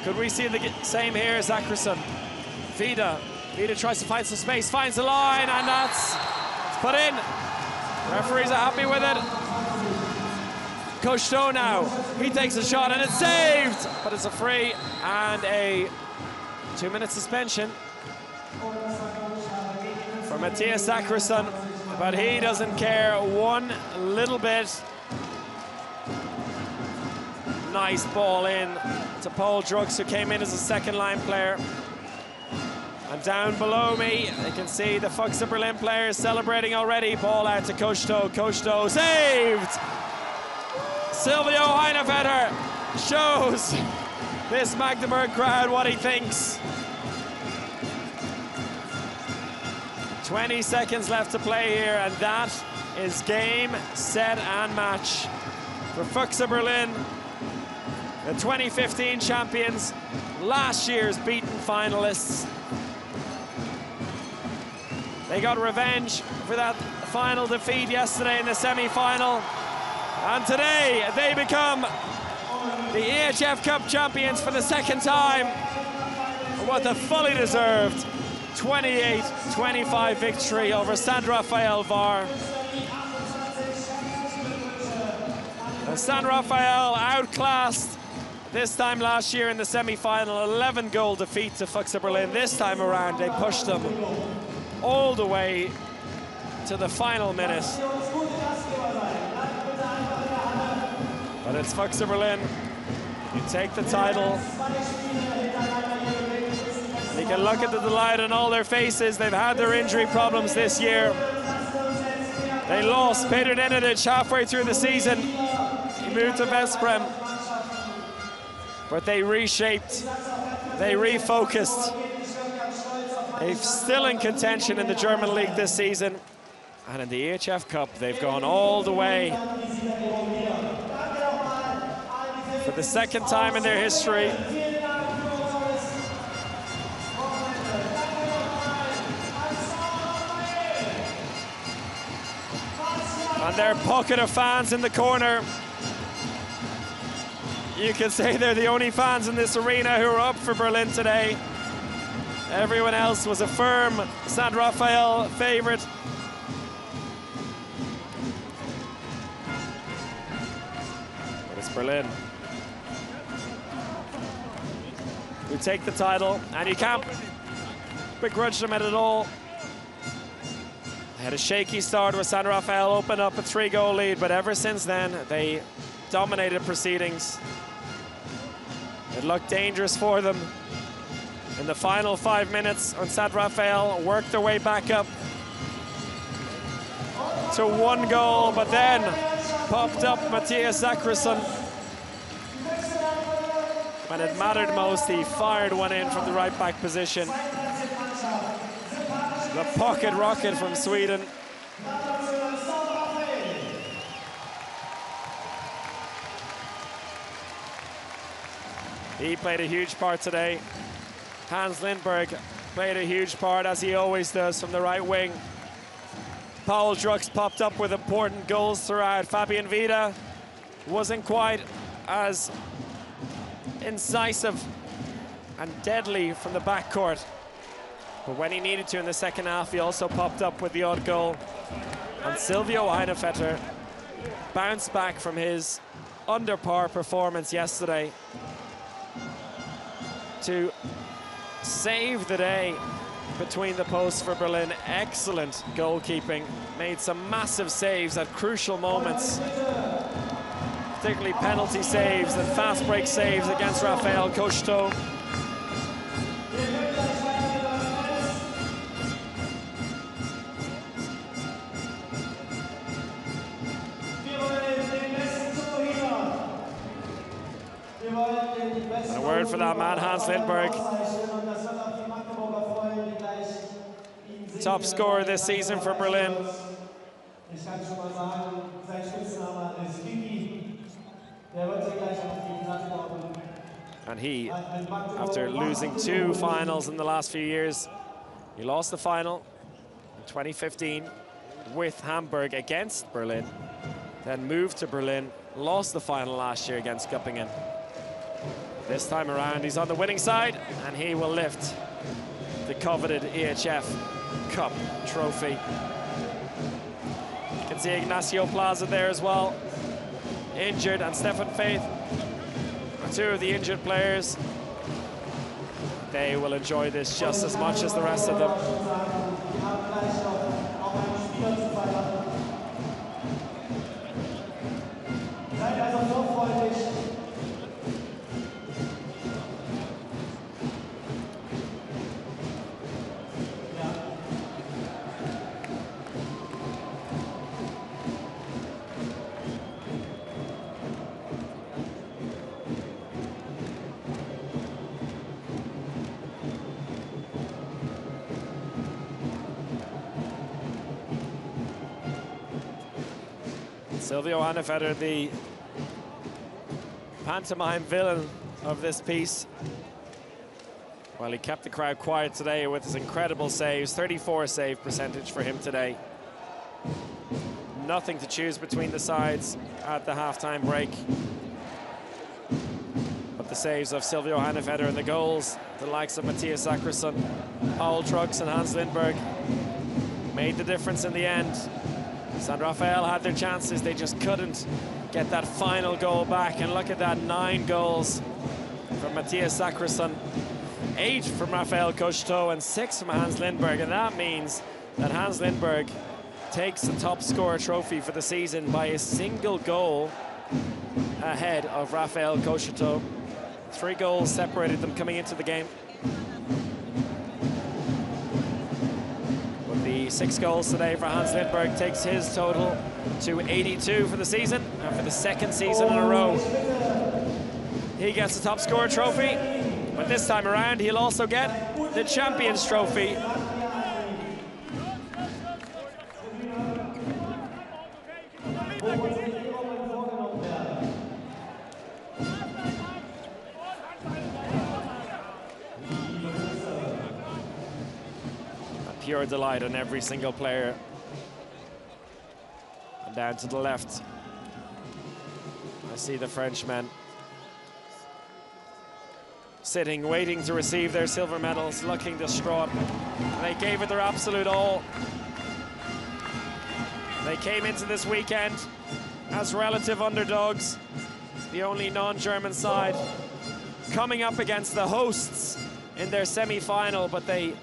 Could we see the same here as Zackerisson? Vida tries to find some space, finds the line, and that's put in. Referees are happy with it. Cocheteau now, he takes a shot and it's saved, but it's a free and a 2-minute suspension for Matthias Zackerisson, but he doesn't care one little bit. Nice ball in to Paul Drucks, who came in as a second-line player. And down below me, you can see the Füchse Berlin players celebrating already. Ball out to Cocheteau. Cocheteau saved! Silvio Heinevetter shows this Magdeburg crowd what he thinks. 20 seconds left to play here, and that is game, set, and match for Füchse Berlin, the 2015 champions, last year's beaten finalists. They got revenge for that final defeat yesterday in the semi-final. And today, they become the EHF-Cup champions for the 2nd time. What a fully deserved 28-25 victory over Saint-Raphaël Var. Saint-Raphaël outclassed this time last year in the semi-final, 11-goal defeat to Füchse Berlin. This time around, they pushed them all the way to the final minute. But it's Füchse Berlin who take the title. You can look at the delight on all their faces. They've had their injury problems this year. They lost Peter Nenadic halfway through the season. He moved to Vesprem. But they reshaped, they refocused. They're still in contention in the German league this season. And in the EHF Cup, they've gone all the way. For the second time in their history. And their pocket of fans in the corner. You can say they're the only fans in this arena who are up for Berlin today. Everyone else was a firm Saint-Raphaël favorite. But it's Berlin who take the title, and you can't begrudge them at all. They had a shaky start with Saint-Raphaël opened up a 3-goal lead, but ever since then, they dominated proceedings. It looked dangerous for them in the final 5 minutes when Saint-Raphaël worked their way back up to 1 goal, but then popped up Matthias Zachrisson. When it mattered most, he fired one in from the right back position. The pocket rocket from Sweden. He played a huge part today. Hans Lindberg played a huge part, as he always does, from the right wing. Paul Drux popped up with important goals throughout. Fabian Vida wasn't quite as incisive and deadly from the backcourt. But when he needed to in the second half, he also popped up with the odd goal. And Silvio Heinevetter bounced back from his under-par performance yesterday to save the day between the posts for Berlin. Excellent goalkeeping. Made some massive saves at crucial moments, particularly penalty saves and fast break saves against Raphael Koshto. And a word for that man, Hans Lindberg. Top scorer this season for Berlin. And he, after losing 2 finals in the last few years, he lost the final in 2015 with Hamburg against Berlin, then moved to Berlin, lost the final last year against Göppingen. This time around, he's on the winning side, and he will lift the coveted EHF-Cup trophy. You can see Ignacio Plaza there as well, injured, and Stefan Faith are 2 of the injured players. They will enjoy this just as much as the rest of them. Silvio Heinevetter, the pantomime villain of this piece. Well, he kept the crowd quiet today with his incredible saves. 34 save percentage for him today. Nothing to choose between the sides at the halftime break. But the saves of Silvio Heinevetter and the goals, the likes of Matthias Zachrisson, Paul Drux and Hans Lindberg, made the difference in the end. Saint-Raphaël had their chances, they just couldn't get that final goal back. And look at that, 9 goals from Matthias Sacrison, 8 from Raphael Cocheteau, and 6 from Hans Lindberg. And that means that Hans Lindberg takes the top scorer trophy for the season by a single goal ahead of Raphael Cocheteau. 3 goals separated them coming into the game. With the 6 goals today for Hans Lindberg takes his total to 82 for the season, and for the 2nd season in a row he gets the top scorer trophy. But this time around he'll also get the Champions Trophy. Pure delight on every single player. And down to the left, I see the Frenchmen sitting, waiting to receive their silver medals, looking distraught. They gave it their absolute all. They came into this weekend as relative underdogs, the only non-German side, coming up against the hosts in their semi-final, but they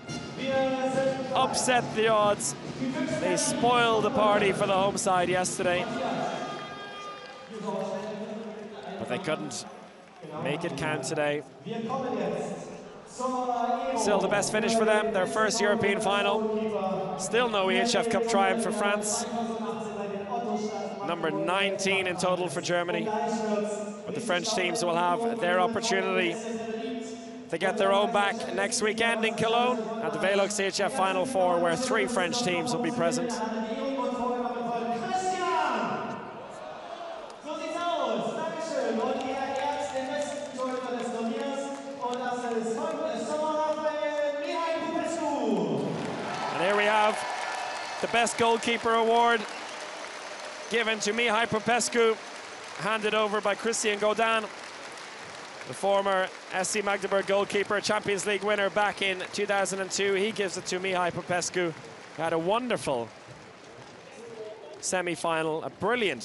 upset the odds. They spoiled the party for the home side yesterday, but they couldn't make it count today. Still the best finish for them, their first European final. Still no EHF Cup triumph for France. Number 19 in total for Germany. But the French teams will have their opportunity to get their own back next weekend in Cologne at the Velux EHF Final 4, where 3 French teams will be present. And here we have the Best Goalkeeper Award given to Mihai Popescu, handed over by Christian Godin, the former SC Magdeburg goalkeeper, Champions League winner back in 2002. He gives it to Mihai Popescu, who had a wonderful semi-final, a brilliant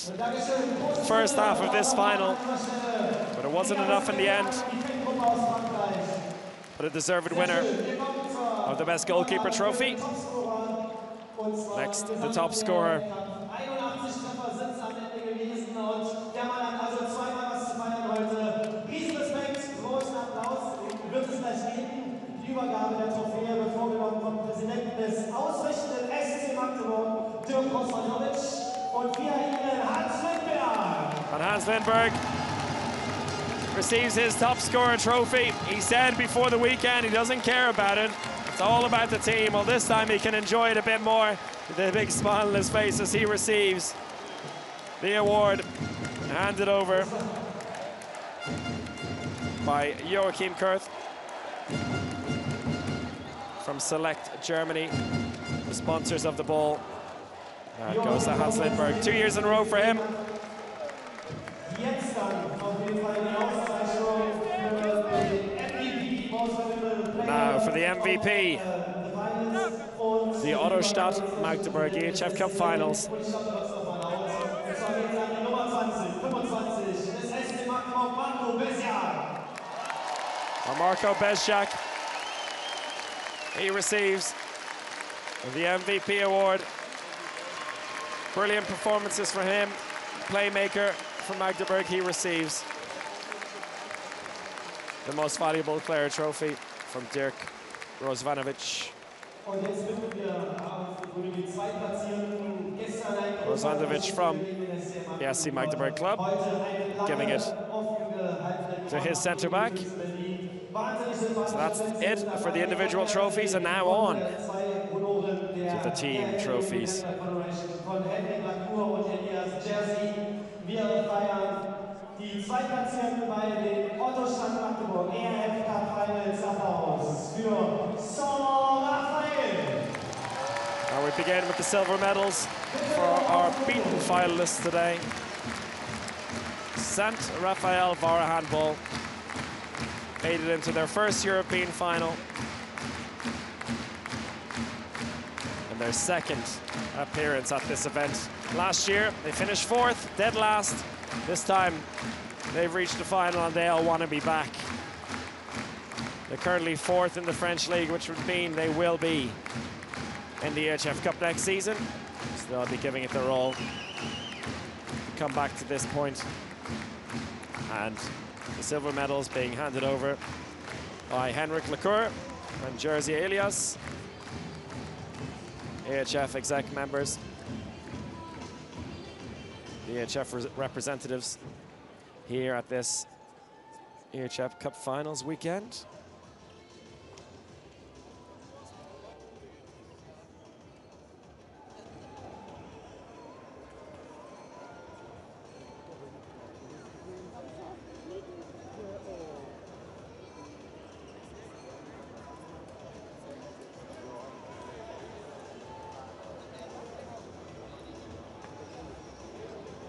first half of this final, but it wasn't enough in the end. But a deserved winner of the Best Goalkeeper trophy. Next, the top scorer. Übergabe der Trophäe wird vorgenommen vom Präsidenten des ausrichtenden SC Magdeburg, Dirk und via E-Mail Hans Lindberg. And Hans Lindberg receives his top scorer trophy. He said before the weekend he doesn't care about it. It's all about the team. Well, this time he can enjoy it a bit more with a big smile on his face as he receives the award handed over by Joachim Kurth from Select Germany, the sponsors of the ball. Now it goes to Hans Lindberg. 2 years in a row for him. Now for the MVP, the Ottostadt Magdeburg EHF Cup Finals. Marco Bezjak, he receives the MVP award. Brilliant performances for him. Playmaker for Magdeburg, he receives the most valuable player trophy from Dirk Rozvanovic. Rozvanovic from the SC Magdeburg club, giving it to his centre back. So that's it for the individual trophies, and now on to the team trophies. Die Zweitplatzierten bei den Ottostadt Magdeburg EHF-Cup Finals Applaus für Saint-Raphaël. Now we begin with the silver medals for our beaten finalists today. Saint-Raphaël Var Handball made it into their first European final and their second appearance at this event. last year. They finished 4th, dead last. This time, they've reached the final and they all want to be back. They're currently 4th in the French league, which would mean they will be in the EHF Cup next season. So they'll be giving it their all to come back to this point. And the silver medals being handed over by Henrik Lecour and Jerzy Elias, EHF exec members, the EHF representatives here at this EHF Cup Finals weekend.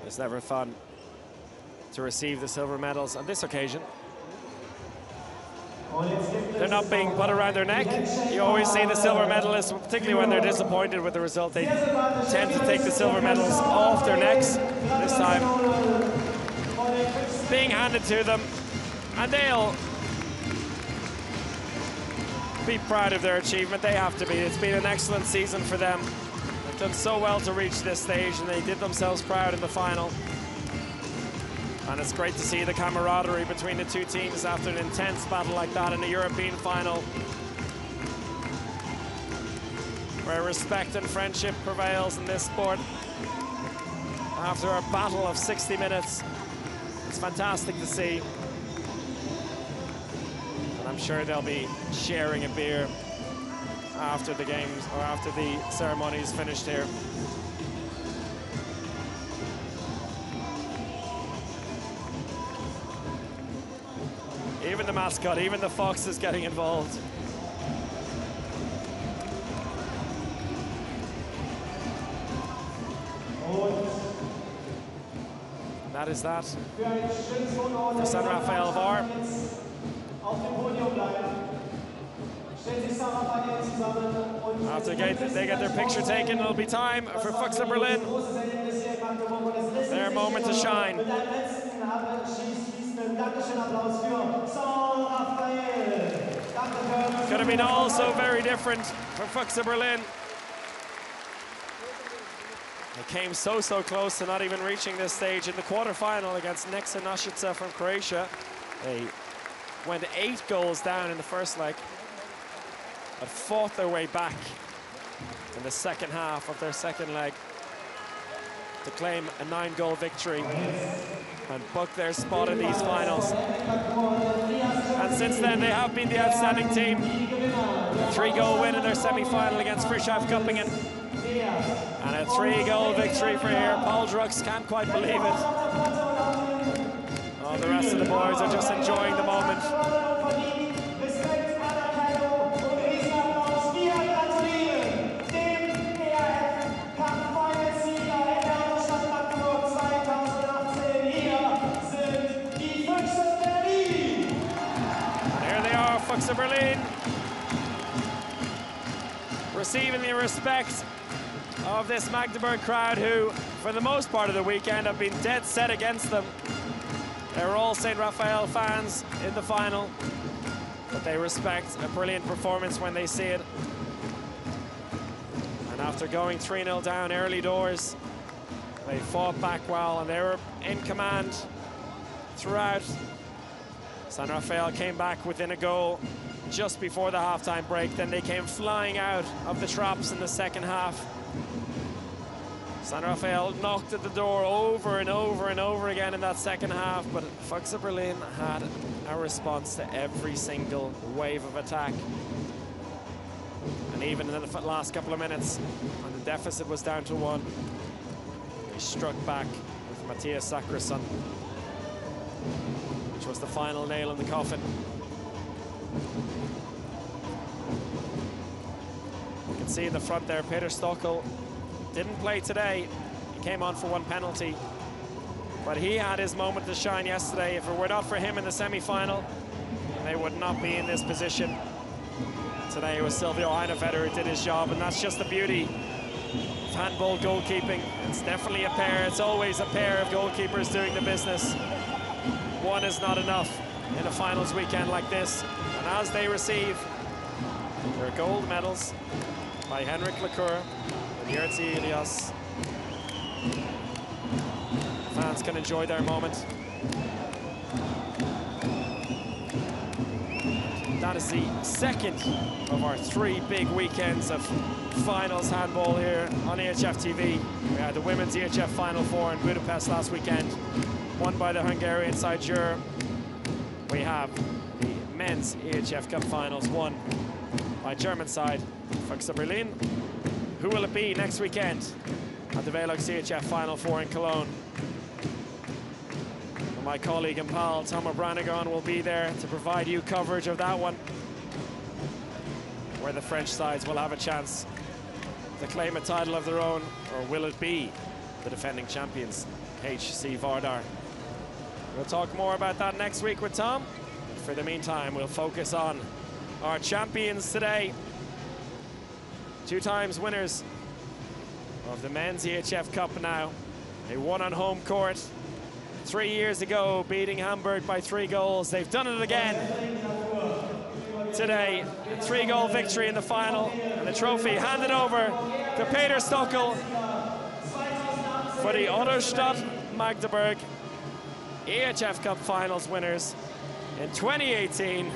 It's never fun to receive the silver medals on this occasion. They're not being put around their neck. You always see the silver medalists, particularly when they're disappointed with the result, they tend to take the silver medals off their necks. This time, being handed to them, and they'll be proud of their achievement. They have to be. It's been an excellent season for them. They've done so well to reach this stage, and they did themselves proud in the final. And it's great to see the camaraderie between the two teams after an intense battle like that in a European final, where respect and friendship prevails in this sport. After a battle of 60 minutes, it's fantastic to see. And I'm sure they'll be sharing a beer after the games, or after the ceremony is finished here. Even the mascot, even the fox is getting involved. And that is that for Saint-Raphaël Var. After they get their picture taken, it'll be time for Füchse Berlin. Their moment to shine. Could have been also very different for Füchse Berlin. They came so close to not even reaching this stage in the quarterfinal against Nexa Nashica from Croatia. They went 8 goals down in the first leg, but fought their way back in the second half of their second leg to claim a 9-goal victory and book their spot in these finals. And since then, they have been the outstanding team. A 3-goal win in their semi-final against Frischhoff Göppingen. And a 3-goal victory for here. Paul Drux can't quite believe it. All the rest of the boys are just enjoying the moment. Füchse Berlin receiving the respect of this Magdeburg crowd, who for the most part of the weekend have been dead set against them. They were all Saint-Raphaël fans in the final, but they respect a brilliant performance when they see it. And after going 3-0 down early doors, they fought back well, and they were in command throughout. Saint-Raphaël came back within a goal just before the halftime break. Then they came flying out of the traps in the second half. Saint-Raphaël knocked at the door over and over and over again in that second half, but Füchse Berlin had a response to every single wave of attack. And even in the last couple of minutes, when the deficit was down to 1, they struck back with Matthias Sakrason, which was the final nail in the coffin. You can see in the front there, Peter Stockel didn't play today. He came on for 1 penalty, but he had his moment to shine yesterday. If it were not for him in the semi-final, they would not be in this position. Today it was Silvio Einefeder who did his job, and that's just the beauty of handball goalkeeping. It's definitely a pair. It's always a pair of goalkeepers doing the business. One is not enough in a finals weekend like this. And as they receive their gold medals by Henrik Lacour and Jerzy Elias, fans can enjoy their moment. That is the second of our 3 big weekends of finals handball here on EHF TV. We had the women's EHF Final 4 in Budapest last weekend, won by the Hungarian side Hier. We have the men's EHF Cup Finals, won by German side Füchse Berlin. Who will it be next weekend at the Velux EHF Final 4 in Cologne? My colleague and pal, Tomer Branigan, will be there to provide you coverage of that one, where the French sides will have a chance to claim a title of their own, or will it be the defending champions, HC Vardar? We'll talk more about that next week with Tom. For the meantime, we'll focus on our champions today. 2 times winners of the men's EHF Cup now. They won on home court 3 years ago, beating Hamburg by 3 goals. They've done it again today. A 3-goal victory in the final, and the trophy handed over to Peter Stockel for the Ottostadt Magdeburg EHF Cup Finals winners in 2018.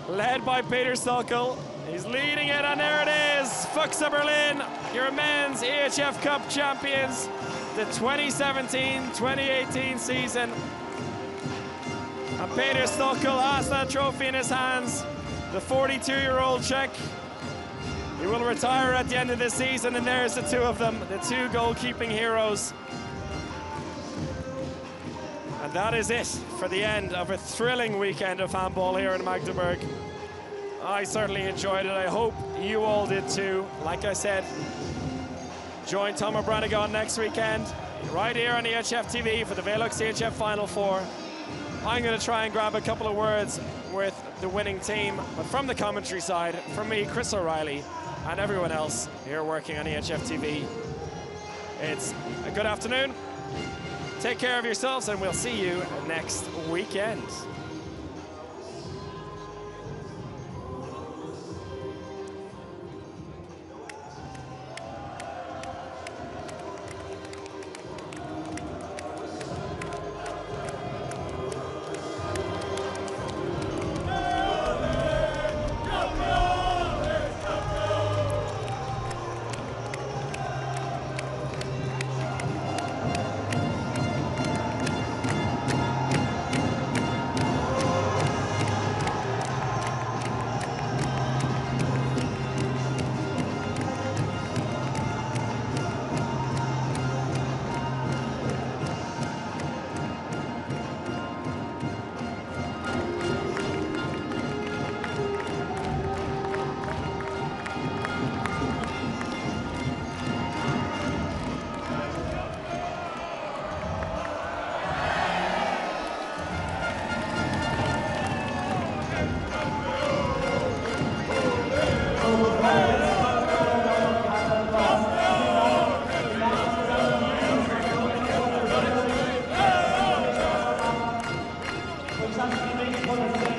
Led by Peter Stockel. He's leading it, and there it is. Füchse Berlin, your men's EHF Cup champions, the 2017-2018 season. And Peter Stockel has that trophy in his hands. The 42-year-old Czech. He will retire at the end of this season, and there's the 2 of them, the 2 goalkeeping heroes. And that is it for the end of a thrilling weekend of handball here in Magdeburg. I certainly enjoyed it. I hope you all did too. Like I said, join Tomer Branigan next weekend, right here on EHF TV for the Velux EHF Final 4. I'm going to try and grab a couple of words with the winning team, but from the commentary side, from me, Chris O'Reilly, and everyone else here working on EHF TV, it's a good afternoon. Take care of yourselves, and we'll see you next weekend. Thank you.